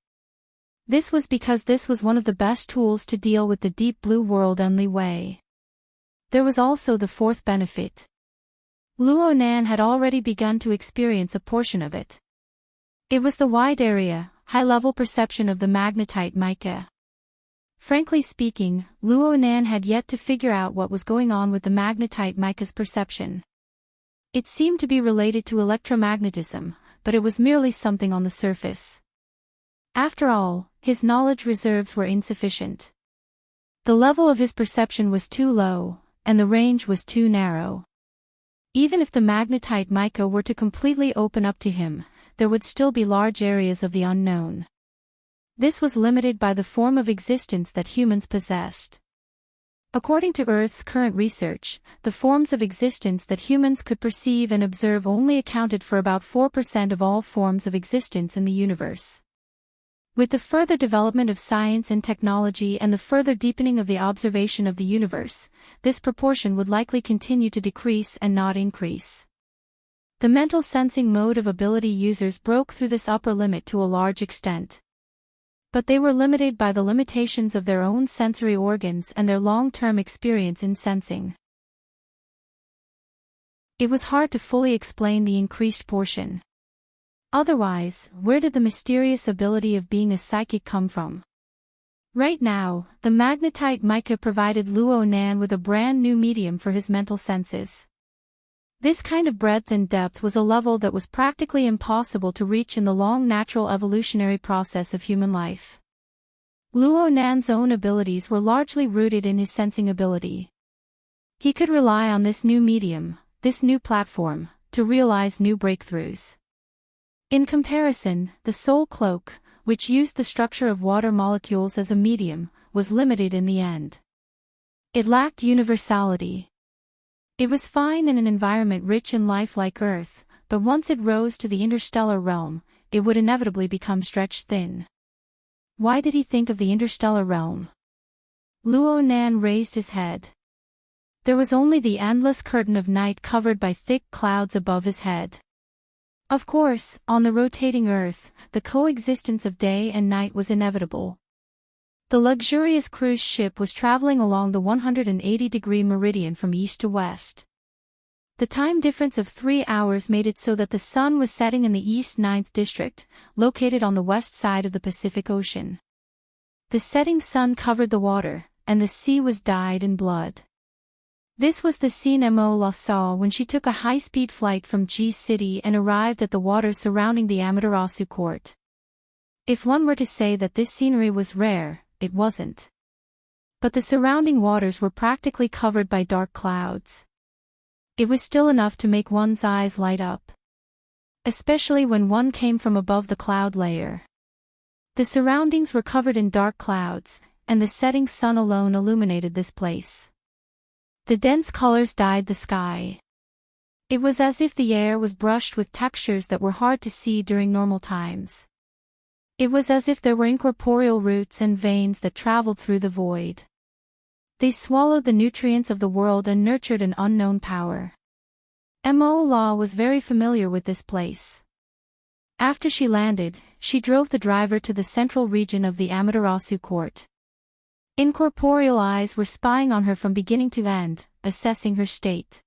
Speaker 1: This was because this was one of the best tools to deal with the deep blue world only way. There was also the fourth benefit. Luonan had already begun to experience a portion of it. It was the wide area, high-level perception of the magnetite mica. Frankly speaking, Luonan had yet to figure out what was going on with the magnetite mica's perception. It seemed to be related to electromagnetism, but it was merely something on the surface. After all, his knowledge reserves were insufficient. The level of his perception was too low, and the range was too narrow. Even if the magnetite mica were to completely open up to him, there would still be large areas of the unknown. This was limited by the form of existence that humans possessed. According to Earth's current research, the forms of existence that humans could perceive and observe only accounted for about 4% of all forms of existence in the universe. With the further development of science and technology and the further deepening of the observation of the universe, this proportion would likely continue to decrease and not increase. The mental sensing mode of ability users broke through this upper limit to a large extent. But they were limited by the limitations of their own sensory organs and their long-term experience in sensing. It was hard to fully explain the increased portion. Otherwise, where did the mysterious ability of being a psychic come from? Right now, the magnetite mica provided Luonan with a brand new medium for his mental senses. This kind of breadth and depth was a level that was practically impossible to reach in the long natural evolutionary process of human life. Luonan's own abilities were largely rooted in his sensing ability. He could rely on this new medium, this new platform, to realize new breakthroughs. In comparison, the soul cloak, which used the structure of water molecules as a medium, was limited in the end. It lacked universality. It was fine in an environment rich in life like Earth, but once it rose to the interstellar realm, it would inevitably become stretched thin. Why did he think of the interstellar realm? Luonan raised his head. There was only the endless curtain of night covered by thick clouds above his head. Of course, on the rotating Earth, the coexistence of day and night was inevitable. The luxurious cruise ship was traveling along the 180-degree meridian from east to west. The time difference of 3 hours made it so that the sun was setting in the East 9th District, located on the west side of the Pacific Ocean. The setting sun covered the water, and the sea was dyed in blood. This was the scene Mola saw when she took a high-speed flight from G-City and arrived at the waters surrounding the Amaterasu court. If one were to say that this scenery was rare, it wasn't. But the surrounding waters were practically covered by dark clouds. It was still enough to make one's eyes light up. Especially when one came from above the cloud layer. The surroundings were covered in dark clouds, and the setting sun alone illuminated this place. The dense colors dyed the sky. It was as if the air was brushed with textures that were hard to see during normal times. It was as if there were incorporeal roots and veins that traveled through the void. They swallowed the nutrients of the world and nurtured an unknown power. Mola was very familiar with this place. After she landed, she drove the driver to the central region of the Amaterasu court. Incorporeal eyes were spying on her from beginning to end, assessing her state.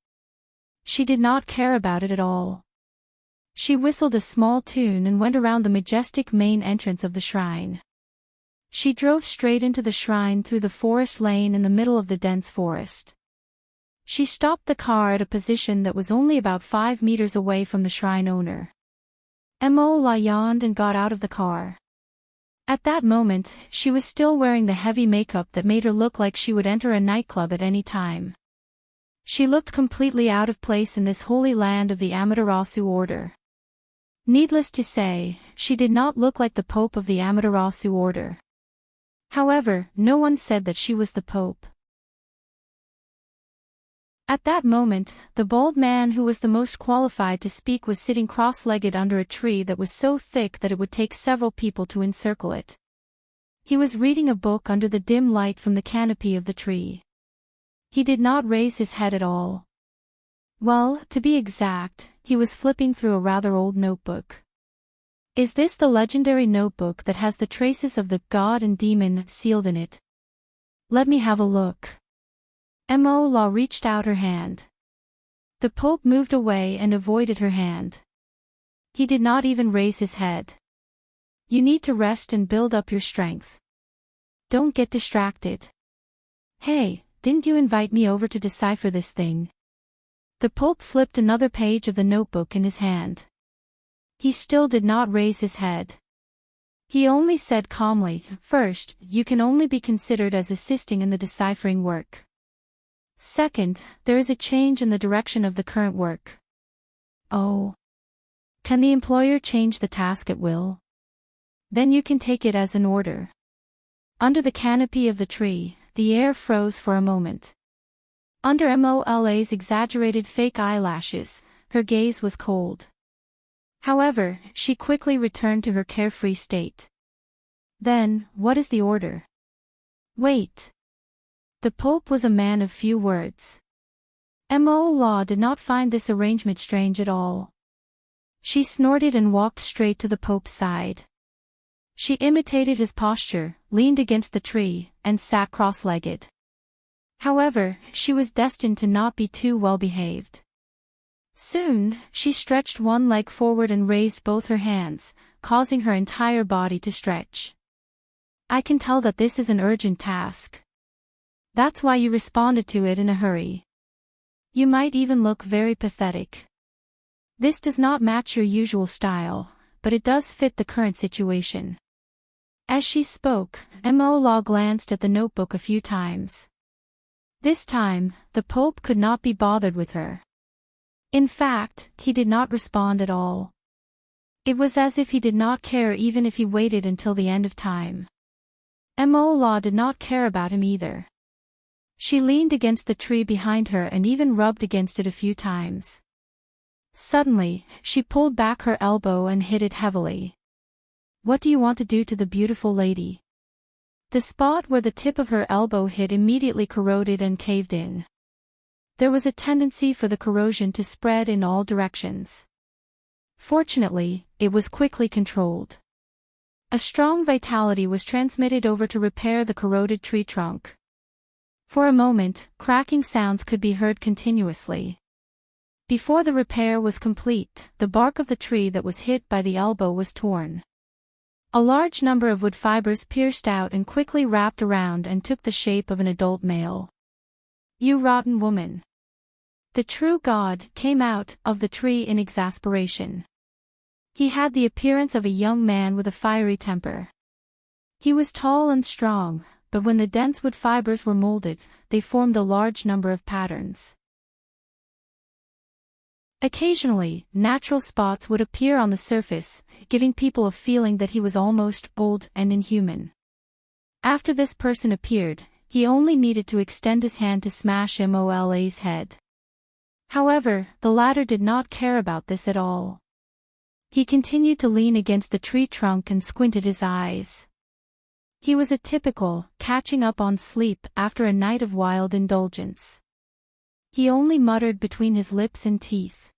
Speaker 1: She did not care about it at all. She whistled a small tune and went around the majestic main entrance of the shrine. She drove straight into the shrine through the forest lane in the middle of the dense forest. She stopped the car at a position that was only about 5 meters away from the shrine owner. Mola yawned and got out of the car. At that moment, she was still wearing the heavy makeup that made her look like she would enter a nightclub at any time. She looked completely out of place in this holy land of the Amaterasu order. Needless to say, she did not look like the Pope of the Amaterasu order. However, no one said that she was the Pope. At that moment, the bald man who was the most qualified to speak was sitting cross-legged under a tree that was so thick that it would take several people to encircle it. He was reading a book under the dim light from the canopy of the tree. He did not raise his head at all. Well, to be exact, he was flipping through a rather old notebook. Is this the legendary notebook that has the traces of the god and demon sealed in it? Let me have a look. Mola reached out her hand. The Pope moved away and avoided her hand. He did not even raise his head. You need to rest and build up your strength. Don't get distracted. Hey, didn't you invite me over to decipher this thing? The Pope flipped another page of the notebook in his hand. He still did not raise his head. He only said calmly, first, you can only be considered as assisting in the deciphering work. Second, there is a change in the direction of the current work. Oh. Can the employer change the task at will? Then you can take it as an order. Under the canopy of the tree, the air froze for a moment. Under Mola's exaggerated fake eyelashes, her gaze was cold. However, she quickly returned to her carefree state. Then, what is the order? Wait. The Pope was a man of few words. Mola did not find this arrangement strange at all. She snorted and walked straight to the Pope's side. She imitated his posture, leaned against the tree, and sat cross-legged. However, she was destined to not be too well-behaved. Soon, she stretched one leg forward and raised both her hands, causing her entire body to stretch. I can tell that this is an urgent task. That's why you responded to it in a hurry. You might even look very pathetic. This does not match your usual style, but it does fit the current situation. As she spoke, Mola glanced at the notebook a few times. This time, the Pope could not be bothered with her. In fact, he did not respond at all. It was as if he did not care even if he waited until the end of time. Mola did not care about him either. She leaned against the tree behind her and even rubbed against it a few times. Suddenly, she pulled back her elbow and hit it heavily. What do you want to do to the beautiful lady? The spot where the tip of her elbow hit immediately corroded and caved in. There was a tendency for the corrosion to spread in all directions. Fortunately, it was quickly controlled. A strong vitality was transmitted over to repair the corroded tree trunk. For a moment, cracking sounds could be heard continuously. Before the repair was complete, the bark of the tree that was hit by the elbow was torn. A large number of wood fibers pierced out and quickly wrapped around and took the shape of an adult male. "You rotten woman!" The true God came out of the tree in exasperation. He had the appearance of a young man with a fiery temper. He was tall and strong, but when the dense wood fibers were molded, they formed a large number of patterns. Occasionally, natural spots would appear on the surface, giving people a feeling that he was almost old and inhuman. After this person appeared, he only needed to extend his hand to smash Mola's head. However, the latter did not care about this at all. He continued to lean against the tree trunk and squinted his eyes. He was a typical, catching up on sleep after a night of wild indulgence. He only muttered between his lips and teeth.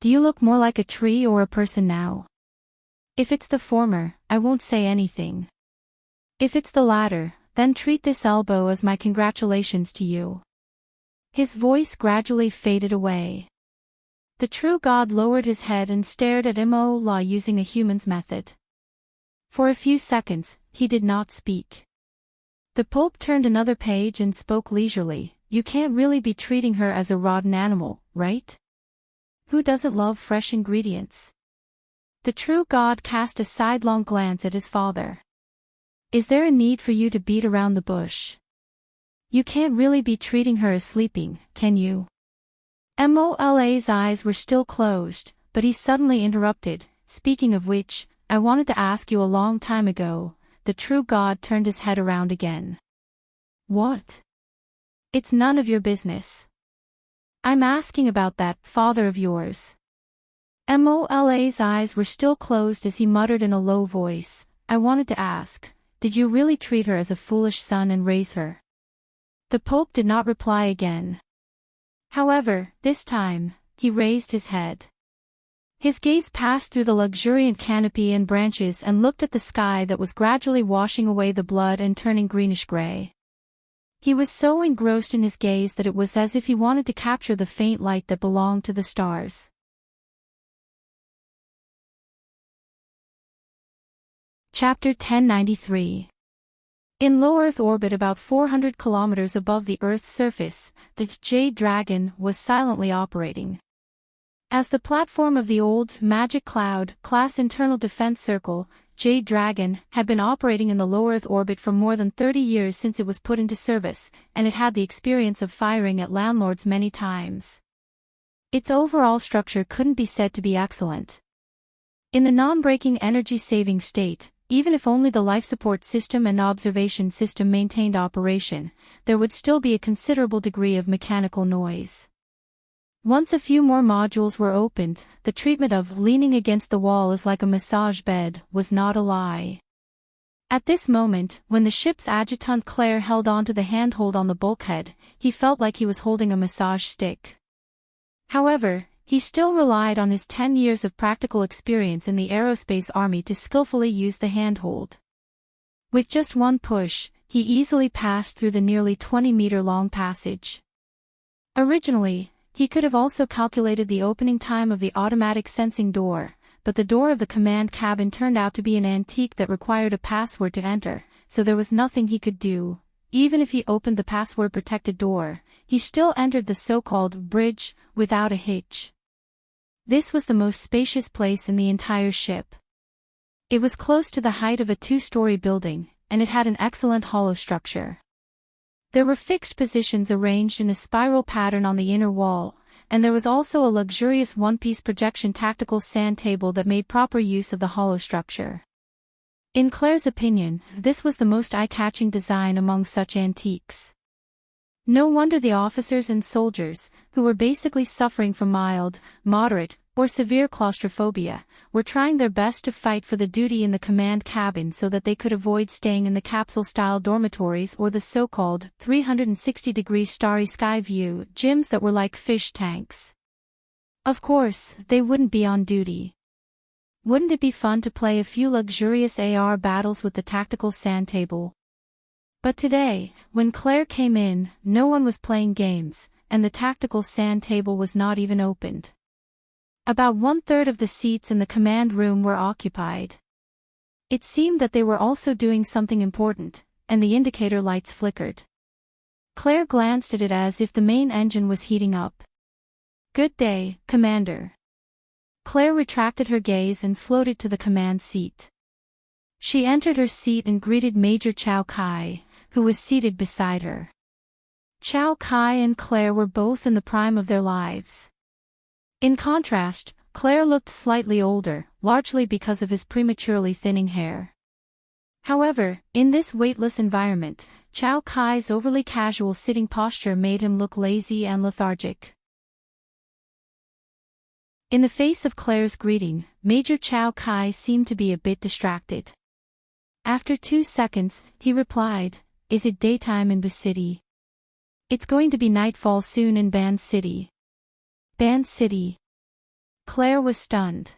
Speaker 1: "Do you look more like a tree or a person now? If it's the former, I won't say anything. If it's the latter, then treat this elbow as my congratulations to you." His voice gradually faded away. The true God lowered his head and stared at Mola using a human's method. For a few seconds, he did not speak. The Pope turned another page and spoke leisurely. "You can't really be treating her as a rotten animal, right? Who doesn't love fresh ingredients?" The true God cast a sidelong glance at his father. "Is there a need for you to beat around the bush? You can't really be treating her as sleeping, can you?" Mola's eyes were still closed, but he suddenly interrupted. "Speaking of which, I wanted to ask you a long time ago." The true God turned his head around again. "What?" "It's none of your business. I'm asking about that father of yours." Mola's eyes were still closed as he muttered in a low voice. "I wanted to ask, did you really treat her as a foolish son and raise her?" The Pope did not reply again. However, this time, he raised his head. His gaze passed through the luxuriant canopy and branches and looked at the sky that was gradually washing away the blood and turning greenish-gray. He was so engrossed in his gaze that it was as if he wanted to capture the faint light that belonged to the stars. Chapter 1093. In low Earth orbit about 400 kilometers above the Earth's surface, the Jade Dragon was silently operating. As the platform of the old Magic Cloud class internal defense circle, Jade Dragon had been operating in the low Earth orbit for more than 30 years since it was put into service, and it had the experience of firing at landlords many times. Its overall structure couldn't be said to be excellent. In the non-breaking energy-saving state, even if only the life support system and observation system maintained operation, there would still be a considerable degree of mechanical noise. Once a few more modules were opened, the treatment of "leaning against the wall is like a massage bed" was not a lie. At this moment, when the ship's adjutant Claire held onto the handhold on the bulkhead, he felt like he was holding a massage stick. However, he still relied on his 10 years of practical experience in the aerospace army to skillfully use the handhold. With just one push, he easily passed through the nearly 20-meter-long passage. Originally, he could have also calculated the opening time of the automatic sensing door, but the door of the command cabin turned out to be an antique that required a password to enter, so there was nothing he could do. Even if he opened the password-protected door, he still entered the so-called bridge without a hitch. This was the most spacious place in the entire ship. It was close to the height of a 2-story building, and it had an excellent hollow structure. There were fixed positions arranged in a spiral pattern on the inner wall, and there was also a luxurious one-piece projection tactical sand table that made proper use of the hollow structure. In Claire's opinion, this was the most eye-catching design among such antiques. No wonder the officers and soldiers, who were basically suffering from mild, moderate, or severe claustrophobia, were trying their best to fight for the duty in the command cabin so that they could avoid staying in the capsule-style dormitories or the so-called 360-degree starry sky view gyms that were like fish tanks. Of course, they wouldn't be on duty. Wouldn't it be fun to play a few luxurious AR battles with the tactical sand table? But today, when Claire came in, no one was playing games, and the tactical sand table was not even opened. About 1/3 of the seats in the command room were occupied. It seemed that they were also doing something important, and the indicator lights flickered. Claire glanced at it as if the main engine was heating up. "Good day, Commander." Claire retracted her gaze and floated to the command seat. She entered her seat and greeted Major Chao Kai, who was seated beside her. Chao Kai and Claire were both in the prime of their lives. In contrast, Claire looked slightly older, largely because of his prematurely thinning hair. However, in this weightless environment, Chao Kai's overly casual sitting posture made him look lazy and lethargic. In the face of Claire's greeting, Major Chao Kai seemed to be a bit distracted. After 2 seconds, he replied, "Is it daytime in Bus City?" "It's going to be nightfall soon in Band City." Band City. Claire was stunned.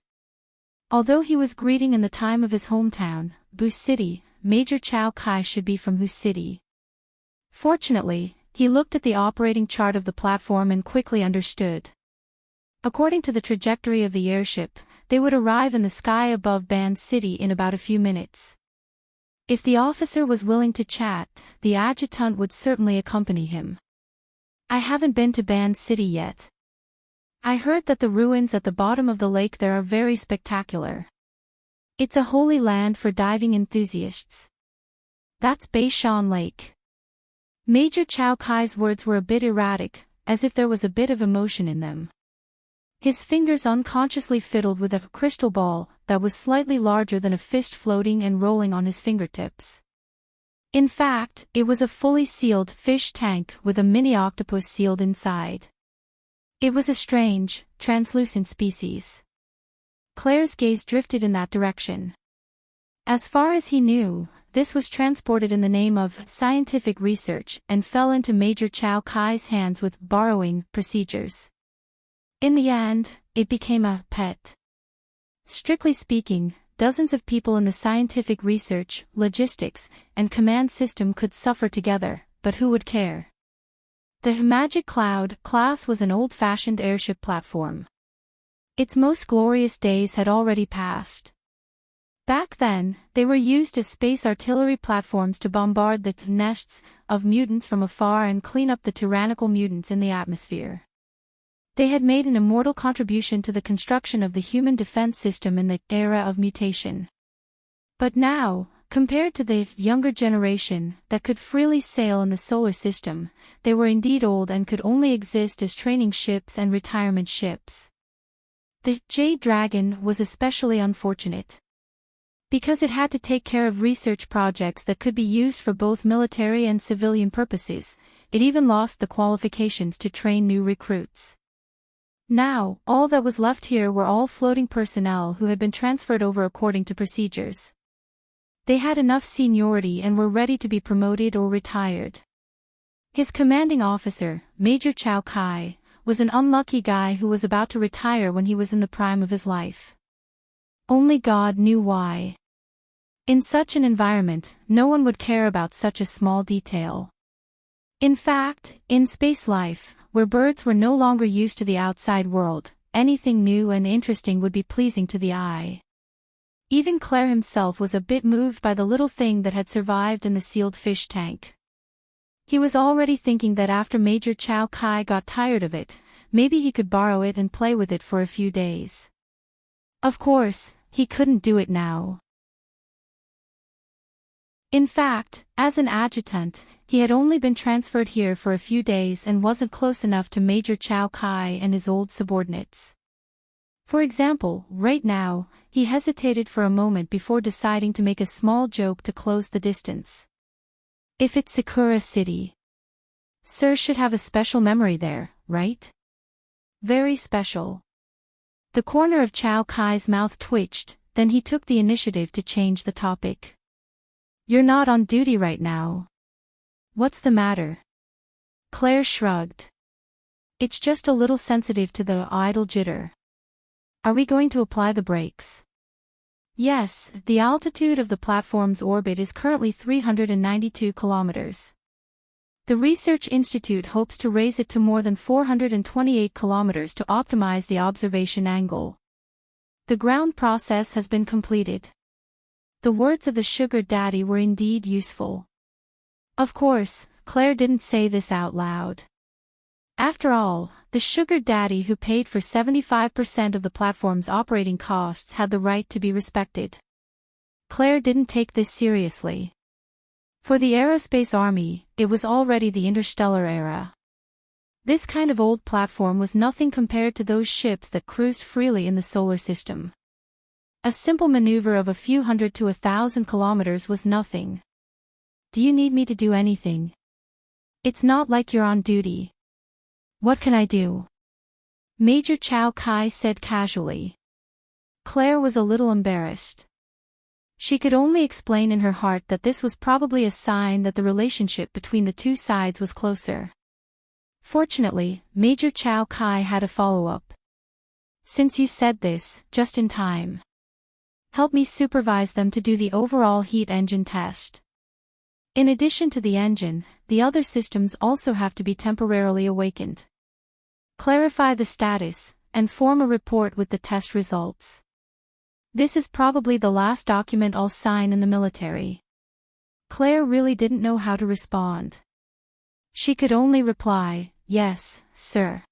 Speaker 1: Although he was greeting in the time of his hometown, Bus City, Major Chao Kai should be from Bus City. Fortunately, he looked at the operating chart of the platform and quickly understood. According to the trajectory of the airship, they would arrive in the sky above Band City in about a few minutes. If the officer was willing to chat, the adjutant would certainly accompany him. "I haven't been to Band City yet. I heard that the ruins at the bottom of the lake there are very spectacular. It's a holy land for diving enthusiasts." "That's Beishan Lake." Major Chao Kai's words were a bit erratic, as if there was a bit of emotion in them. His fingers unconsciously fiddled with a crystal ball that was slightly larger than a fist floating and rolling on his fingertips. In fact, it was a fully sealed fish tank with a mini octopus sealed inside. It was a strange, translucent species. Claire's gaze drifted in that direction. As far as he knew, this was transported in the name of scientific research and fell into Major Chao Kai's hands with borrowing procedures. In the end, it became a pet. Strictly speaking, dozens of people in the scientific research, logistics, and command system could suffer together, but who would care? The Magic Cloud class was an old-fashioned airship platform. Its most glorious days had already passed. Back then, they were used as space artillery platforms to bombard the nests of mutants from afar and clean up the tyrannical mutants in the atmosphere. They had made an immortal contribution to the construction of the human defense system in the era of mutation. But now, compared to the younger generation that could freely sail in the solar system, they were indeed old and could only exist as training ships and retirement ships. The Jade Dragon was especially unfortunate. Because it had to take care of research projects that could be used for both military and civilian purposes, it even lost the qualifications to train new recruits. Now, all that was left here were all floating personnel who had been transferred over according to procedures. They had enough seniority and were ready to be promoted or retired. His commanding officer, Major Chao Kai, was an unlucky guy who was about to retire when he was in the prime of his life. Only God knew why. In such an environment, no one would care about such a small detail. In fact, in space life, where birds were no longer used to the outside world, anything new and interesting would be pleasing to the eye. Even Claire himself was a bit moved by the little thing that had survived in the sealed fish tank. He was already thinking that after Major Chao Kai got tired of it, maybe he could borrow it and play with it for a few days. Of course, he couldn't do it now. In fact, as an adjutant, he had only been transferred here for a few days and wasn't close enough to Major Chao Kai and his old subordinates. For example, right now, he hesitated for a moment before deciding to make a small joke to close the distance. If it's Sakura City. Sir should have a special memory there, right? Very special. The corner of Chao Kai's mouth twitched, then he took the initiative to change the topic. You're not on duty right now. What's the matter? Claire shrugged. It's just a little sensitive to the idle jitter. Are we going to apply the brakes? Yes, the altitude of the platform's orbit is currently 392 kilometers. The research institute hopes to raise it to more than 428 kilometers to optimize the observation angle. The ground process has been completed. The words of the sugar daddy were indeed useful. Of course, Claire didn't say this out loud. After all, the sugar daddy who paid for 75% of the platform's operating costs had the right to be respected. Claire didn't take this seriously. For the aerospace army, it was already the interstellar era. This kind of old platform was nothing compared to those ships that cruised freely in the solar system. A simple maneuver of a few hundred to 1,000 kilometers was nothing. Do you need me to do anything? It's not like you're on duty. What can I do? Major Chow Kai said casually. Claire was a little embarrassed. She could only explain in her heart that this was probably a sign that the relationship between the two sides was closer. Fortunately, Major Chow Kai had a follow-up. Since you said this, just in time. Help me supervise them to do the overall heat engine test. In addition to the engine, the other systems also have to be temporarily awakened. Clarify the status, and form a report with the test results. This is probably the last document I'll sign in the military. Claire really didn't know how to respond. She could only reply, "Yes, sir."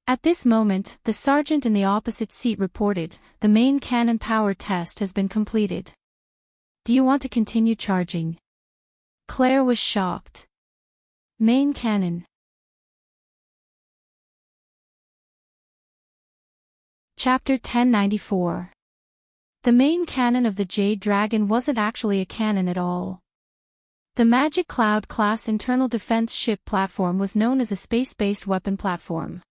Speaker 1: At this moment, the sergeant in the opposite seat reported, "The main cannon power test has been completed. Do you want to continue charging?" Claire was shocked. Main cannon. Chapter 1094. The main cannon of the Jade Dragon wasn't actually a cannon at all. The Magic Cloud-class internal defense ship platform was known as a space-based weapon platform.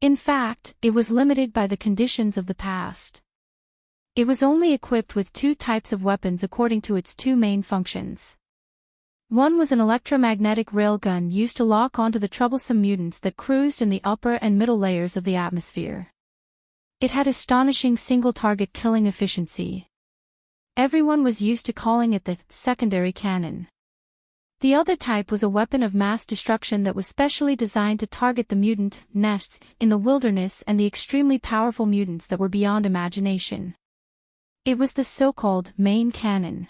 Speaker 1: In fact, it was limited by the conditions of the past. It was only equipped with two types of weapons according to its two main functions. One was an electromagnetic railgun used to lock onto the troublesome mutants that cruised in the upper and middle layers of the atmosphere. It had astonishing single-target killing efficiency. Everyone was used to calling it the secondary cannon. The other type was a weapon of mass destruction that was specially designed to target the mutant nests in the wilderness and the extremely powerful mutants that were beyond imagination. It was the so-called main cannon.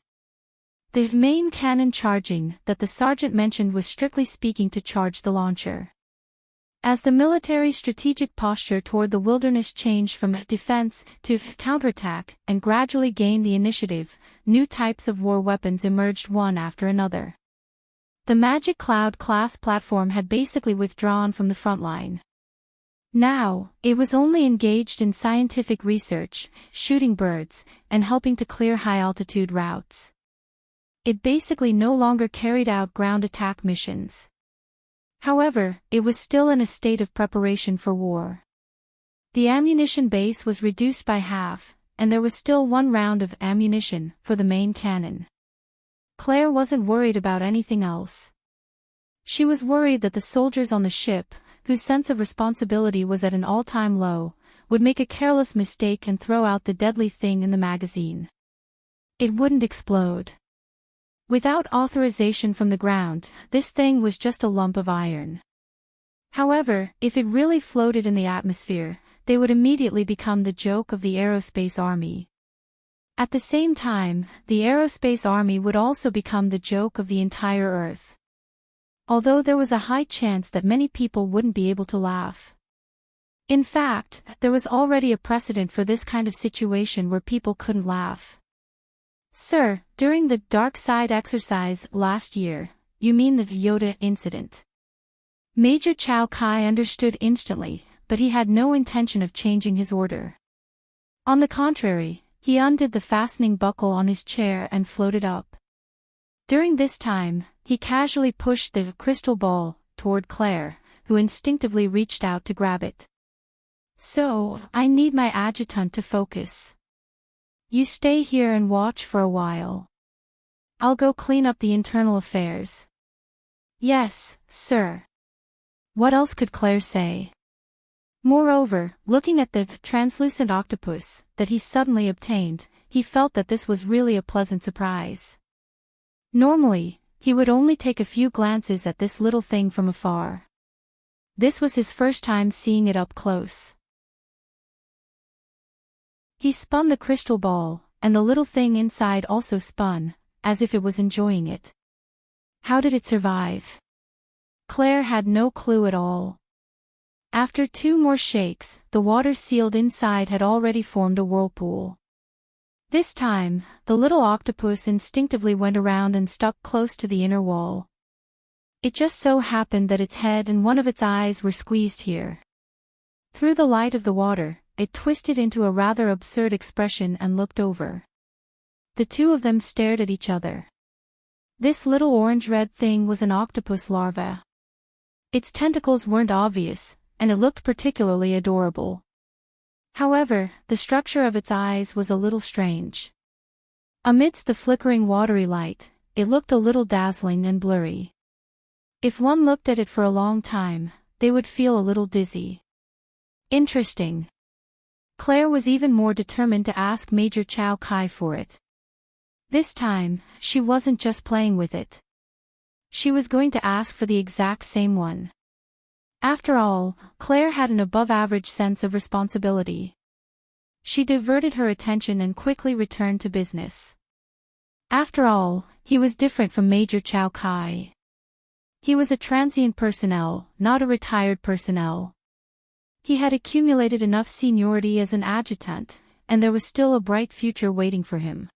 Speaker 1: The main cannon charging that the sergeant mentioned was strictly speaking to charge the launcher. As the military strategic posture toward the wilderness changed from defense to counterattack and gradually gained the initiative, new types of war weapons emerged one after another. The Magic Cloud-class platform had basically withdrawn from the front line. Now, it was only engaged in scientific research, shooting birds, and helping to clear high-altitude routes. It basically no longer carried out ground attack missions. However, it was still in a state of preparation for war. The ammunition base was reduced by half, and there was still one round of ammunition for the main cannon. Claire wasn't worried about anything else. She was worried that the soldiers on the ship, whose sense of responsibility was at an all-time low, would make a careless mistake and throw out the deadly thing in the magazine. It wouldn't explode. Without authorization from the ground, this thing was just a lump of iron. However, if it really floated in the atmosphere, they would immediately become the joke of the aerospace army. At the same time, the aerospace army would also become the joke of the entire Earth. Although there was a high chance that many people wouldn't be able to laugh. In fact, there was already a precedent for this kind of situation where people couldn't laugh. "Sir, during the dark side exercise last year, you mean the Yoda incident?" Major Chow Kai understood instantly, but he had no intention of changing his order. On the contrary, he undid the fastening buckle on his chair and floated up. During this time, he casually pushed the crystal ball toward Claire, who instinctively reached out to grab it. "So, I need my adjutant to focus. You stay here and watch for a while. I'll go clean up the internal affairs." "Yes, sir." What else could Claire say? Moreover, looking at the translucent octopus that he suddenly obtained, he felt that this was really a pleasant surprise. Normally, He would only take a few glances at this little thing from afar. This was his first time seeing it up close. He spun the crystal ball, and the little thing inside also spun, as if it was enjoying it. How did it survive? Claire had no clue at all. After 2 more shakes, the water sealed inside had already formed a whirlpool. This time, the little octopus instinctively went around and stuck close to the inner wall. It just so happened that its head and one of its eyes were squeezed here. Through the light of the water, it twisted into a rather absurd expression and looked over. The two of them stared at each other. This little orange-red thing was an octopus larva. Its tentacles weren't obvious, and it looked particularly adorable. However, the structure of its eyes was a little strange. Amidst the flickering watery light, it looked a little dazzling and blurry. If one looked at it for a long time, they would feel a little dizzy. Interesting. Claire was even more determined to ask Major Chow Kai for it. This time, she wasn't just playing with it. She was going to ask for the exact same one. After all, Claire had an above-average sense of responsibility. She diverted her attention and quickly returned to business. After all, he was different from Major Chow Kai. He was a transient personnel, not a retired personnel. He had accumulated enough seniority as an adjutant, and there was still a bright future waiting for him.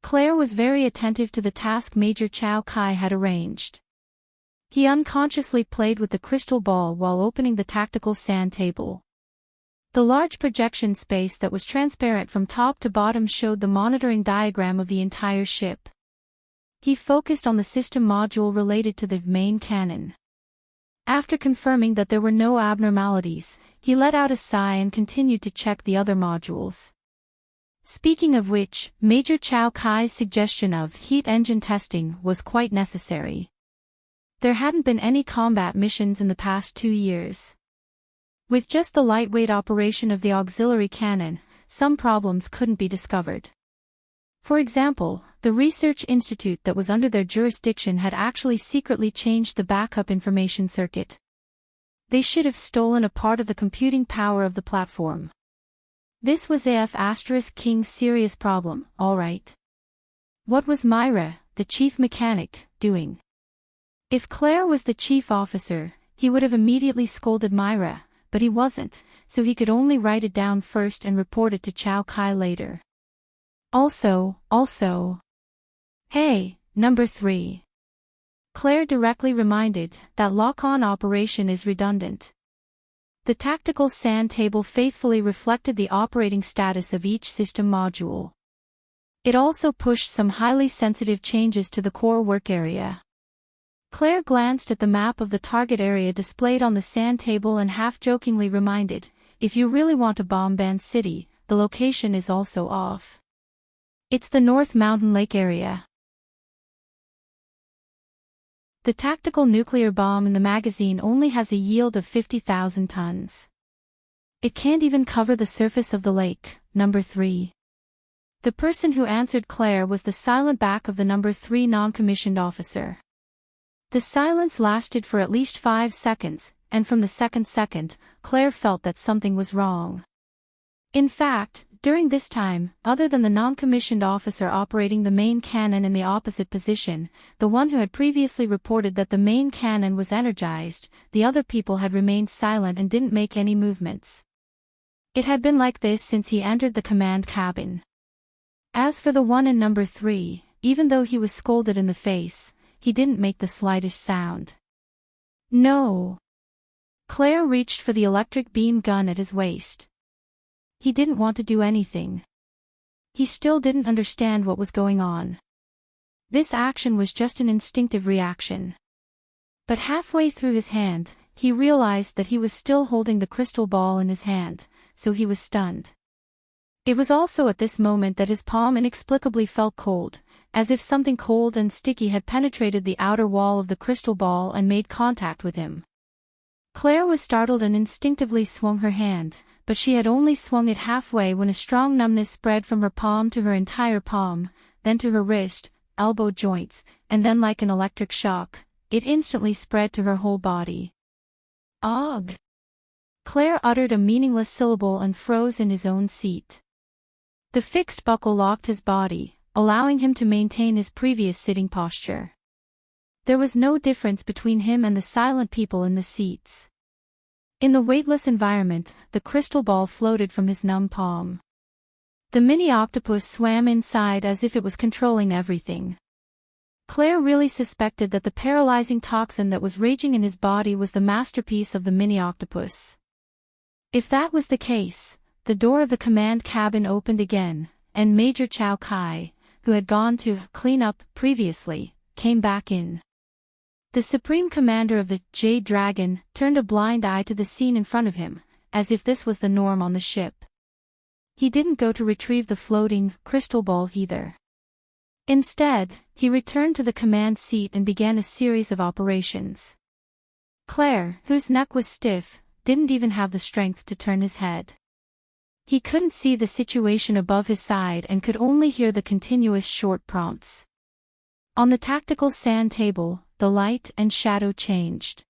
Speaker 1: Claire was very attentive to the task Major Chow Kai had arranged. He unconsciously played with the crystal ball while opening the tactical sand table. The large projection space that was transparent from top to bottom showed the monitoring diagram of the entire ship. He focused on the system module related to the main cannon. After confirming that there were no abnormalities, he let out a sigh and continued to check the other modules. Speaking of which, Major Chow Kai's suggestion of heat engine testing was quite necessary. There hadn't been any combat missions in the past 2 years. With just the lightweight operation of the auxiliary cannon, some problems couldn't be discovered. For example, the research institute that was under their jurisdiction had actually secretly changed the backup information circuit. They should have stolen a part of the computing power of the platform. This was King's serious problem, all right. What was Myra, the chief mechanic, doing? If Claire was the chief officer, he would have immediately scolded Myra, but he wasn't, so he could only write it down first and report it to Chow Kai later. Also, hey, number 3. Claire directly reminded that lock-on operation is redundant. The tactical sand table faithfully reflected the operating status of each system module. It also pushed some highly sensitive changes to the core work area. Claire glanced at the map of the target area displayed on the sand table and half-jokingly reminded, if you really want to bomb Ban City, the location is also off. It's the North Mountain Lake area. The tactical nuclear bomb in the magazine only has a yield of 50,000 tons. It can't even cover the surface of the lake, number 3. The person who answered Claire was the silent back of the number 3 non-commissioned officer. The silence lasted for at least 5 seconds, and from the second, Claire felt that something was wrong. In fact, during this time, other than the non-commissioned officer operating the main cannon in the opposite position, the one who had previously reported that the main cannon was energized, the other people had remained silent and didn't make any movements. It had been like this since he entered the command cabin. As for the one in number 3, even though he was scolded in the face, he didn't make the slightest sound. No. Claire reached for the electric beam gun at his waist. He didn't want to do anything. He still didn't understand what was going on. This action was just an instinctive reaction. But halfway through his hand, he realized that he was still holding the crystal ball in his hand, so he was stunned. It was also at this moment that his palm inexplicably felt cold, as if something cold and sticky had penetrated the outer wall of the crystal ball and made contact with him. Claire was startled and instinctively swung her hand, but she had only swung it halfway when a strong numbness spread from her palm to her entire palm, then to her wrist, elbow joints, and then like an electric shock, it instantly spread to her whole body. Ugh! Claire uttered a meaningless syllable and froze in his own seat. The fixed buckle locked his body, allowing him to maintain his previous sitting posture. There was no difference between him and the silent people in the seats. In the weightless environment, the crystal ball floated from his numb palm. The mini octopus swam inside as if it was controlling everything. Claire really suspected that the paralyzing toxin that was raging in his body was the masterpiece of the mini octopus. If that was the case, the door of the command cabin opened again, and Major Chow Kai, who had gone to clean up previously, came back in. The Supreme Commander of the Jade Dragon turned a blind eye to the scene in front of him, as if this was the norm on the ship. He didn't go to retrieve the floating crystal ball either. Instead, he returned to the command seat and began a series of operations. Claire, whose neck was stiff, didn't even have the strength to turn his head. He couldn't see the situation above his side and could only hear the continuous short prompts. On the tactical sand table, the light and shadow changed.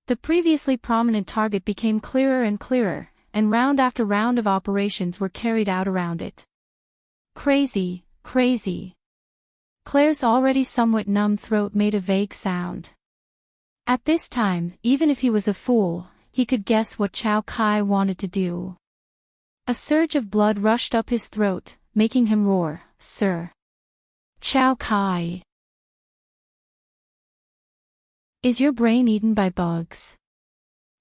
Speaker 1: The previously prominent target became clearer and clearer, and round after round of operations were carried out around it. Crazy, crazy. Claire's already somewhat numb throat made a vague sound. At this time, even if he was a fool, he could guess what Chow Kai wanted to do. A surge of blood rushed up his throat, making him roar, "Sir! Chow Kai! Is your brain eaten by bugs?"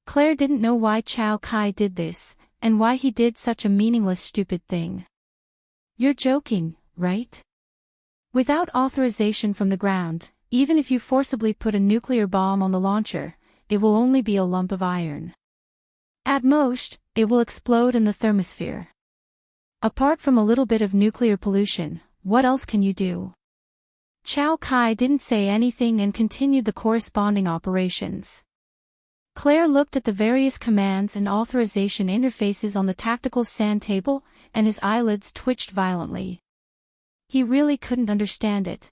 Speaker 1: Claire didn't know why Chow Kai did this, and why he did such a meaningless stupid thing. "You're joking, right? Without authorization from the ground, even if you forcibly put a nuclear bomb on the launcher, it will only be a lump of iron. At most, it will explode in the thermosphere. Apart from a little bit of nuclear pollution, what else can you do?" Chow Kai didn't say anything and continued the corresponding operations. Claire looked at the various commands and authorization interfaces on the tactical sand table, and his eyelids twitched violently. He really couldn't understand it.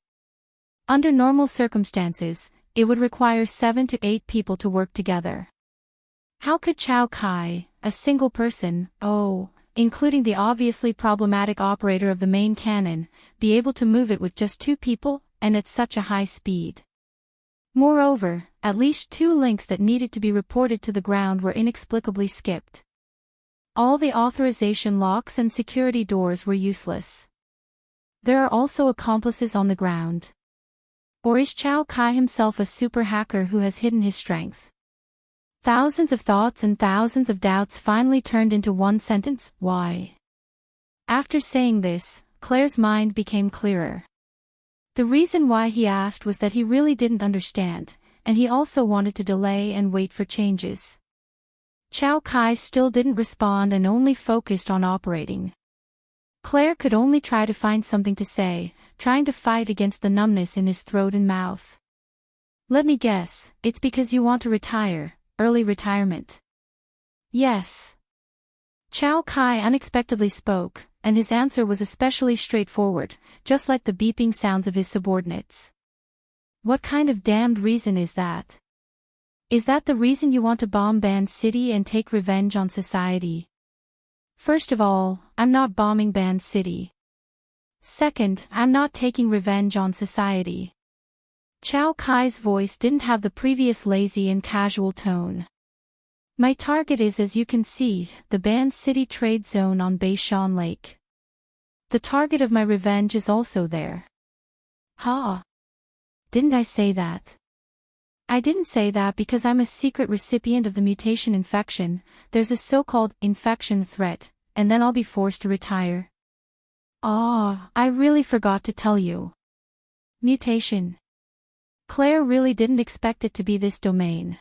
Speaker 1: Under normal circumstances, it would require 7 to 8 people to work together. How could Chow Kai, a single person, including the obviously problematic operator of the main cannon, be able to move it with just 2 people, and at such a high speed? Moreover, at least 2 links that needed to be reported to the ground were inexplicably skipped. All the authorization locks and security doors were useless. There are also accomplices on the ground. Or is Chow Kai himself a super hacker who has hidden his strength? Thousands of thoughts and thousands of doubts finally turned into one sentence: why? After saying this, Claire's mind became clearer. The reason why he asked was that he really didn't understand, and he also wanted to delay and wait for changes. Chow Kai still didn't respond and only focused on operating. Claire could only try to find something to say, trying to fight against the numbness in his throat and mouth. "Let me guess, it's because you want to retire, early retirement." "Yes." Chow Kai unexpectedly spoke, and his answer was especially straightforward, just like the beeping sounds of his subordinates. "What kind of damned reason is that? Is that the reason you want to bomb Band City and take revenge on society? First of all, I'm not bombing Band City. Second, I'm not taking revenge on society." Chow Kai's voice didn't have the previous lazy and casual tone. "My target is, as you can see, the Band City trade zone on Beishan Lake. The target of my revenge is also there." "Huh? Didn't I say that?" "I didn't say that because I'm a secret recipient of the mutation infection. There's a so-called infection threat, and then I'll be forced to retire." I really forgot to tell you." Mutation. Claire really didn't expect it to be this domain.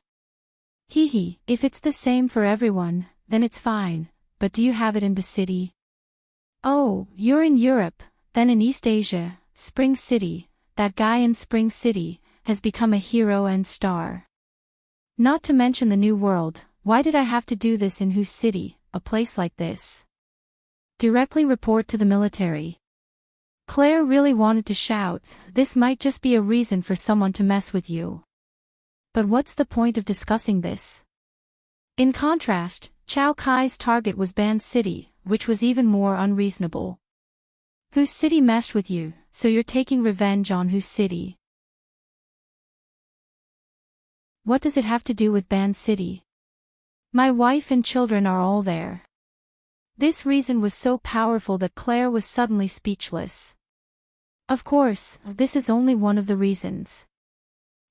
Speaker 1: If it's the same for everyone, then it's fine, but do you have it in the city?" "Oh, you're in Europe, then in East Asia, Spring City. That guy in Spring City has become a hero and star. Not to mention the New World. Why did I have to do this in whose city, a place like this?" "Directly report to the military." Claire really wanted to shout, "This might just be a reason for someone to mess with you." But what's the point of discussing this? In contrast, Chao Kai's target was Ban City, which was even more unreasonable. Whose city messed with you, so you're taking revenge on whose city? What does it have to do with Ban City? My wife and children are all there. This reason was so powerful that Claire was suddenly speechless. Of course, this is only one of the reasons.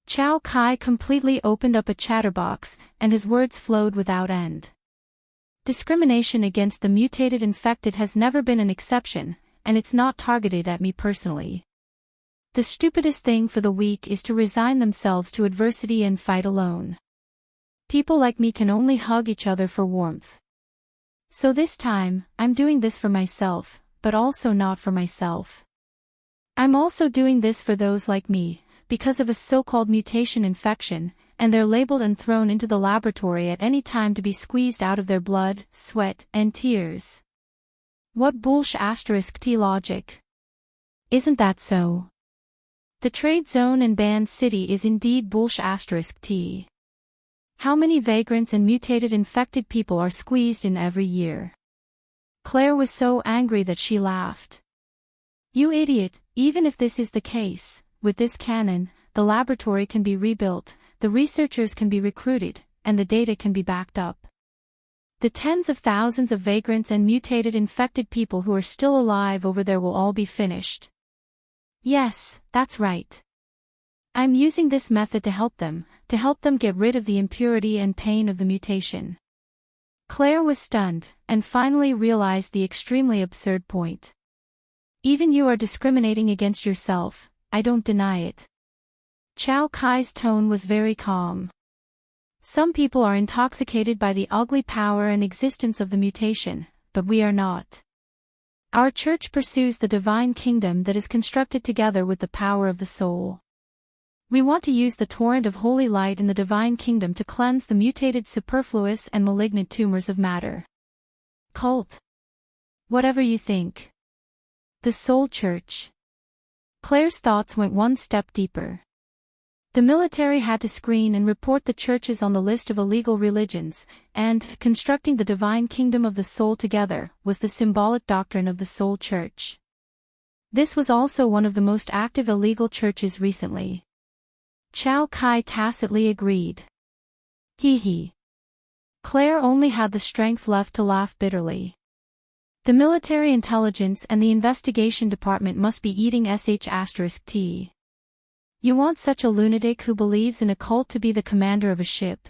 Speaker 1: Chao Kai completely opened up a chatterbox, and his words flowed without end. Discrimination against the mutated infected has never been an exception, and it's not targeted at me personally. The stupidest thing for the weak is to resign themselves to adversity and fight alone. People like me can only hug each other for warmth. So this time, I'm doing this for myself, but also not for myself. I'm also doing this for those like me, because of a so-called mutation infection, and they're labeled and thrown into the laboratory at any time to be squeezed out of their blood, sweat, and tears. What **T logic? Isn't that so? The trade zone in Ban City is indeed **T. How many vagrants and mutated infected people are squeezed in every year? Claire was so angry that she laughed. You idiot, even if this is the case, with this cannon, the laboratory can be rebuilt, the researchers can be recruited, and the data can be backed up. The tens of thousands of vagrants and mutated infected people who are still alive over there will all be finished. Yes, that's right. I'm using this method to help them get rid of the impurity and pain of the mutation. Claire was stunned, and finally realized the extremely absurd point. Even you are discriminating against yourself, I don't deny it. Chao Kai's tone was very calm. Some people are intoxicated by the ugly power and existence of the mutation, but we are not. Our church pursues the divine kingdom that is constructed together with the power of the soul. We want to use the torrent of holy light in the divine kingdom to cleanse the mutated superfluous and malignant tumors of matter. Cult. Whatever you think. The Soul Church. Claire's thoughts went one step deeper. The military had to screen and report the churches on the list of illegal religions, and constructing the divine kingdom of the soul together was the symbolic doctrine of the Soul Church. This was also one of the most active illegal churches recently. Chao Kai tacitly agreed. Hee hee. Claire only had the strength left to laugh bitterly. The military intelligence and the investigation department must be eating **T. You want such a lunatic who believes in a cult to be the commander of a ship.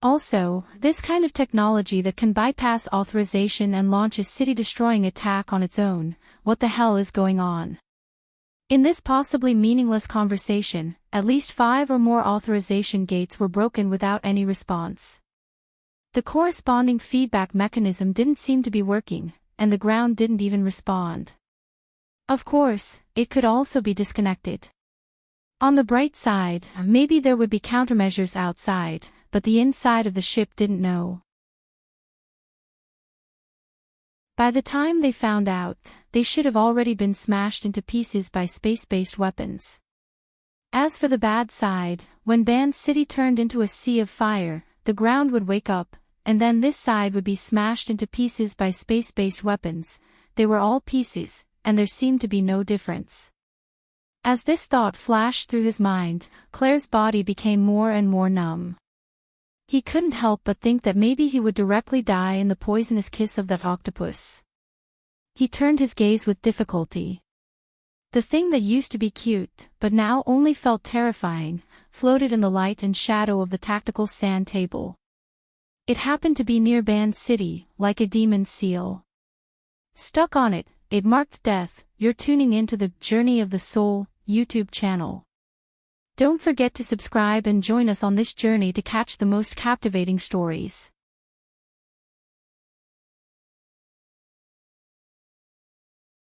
Speaker 1: Also, this kind of technology that can bypass authorization and launch a city-destroying attack on its own, what the hell is going on? In this possibly meaningless conversation, at least 5 or more authorization gates were broken without any response. The corresponding feedback mechanism didn't seem to be working, and the ground didn't even respond. Of course, it could also be disconnected. On the bright side, maybe there would be countermeasures outside, but the inside of the ship didn't know. By the time they found out, they should have already been smashed into pieces by space-based weapons. As for the bad side, when Ban City turned into a sea of fire, the ground would wake up, and then this side would be smashed into pieces by space-based weapons. They were all pieces, and there seemed to be no difference. As this thought flashed through his mind, Claire's body became more and more numb. He couldn't help but think that maybe he would directly die in the poisonous kiss of that octopus. He turned his gaze with difficulty. The thing that used to be cute, but now only felt terrifying, floated in the light and shadow of the tactical sand table. It happened to be near Ban City, like a demon seal. Stuck on it, it marked death. You're tuning into the Journey of the Soul YouTube channel. Don't forget to subscribe and join us on this journey to catch the most captivating stories.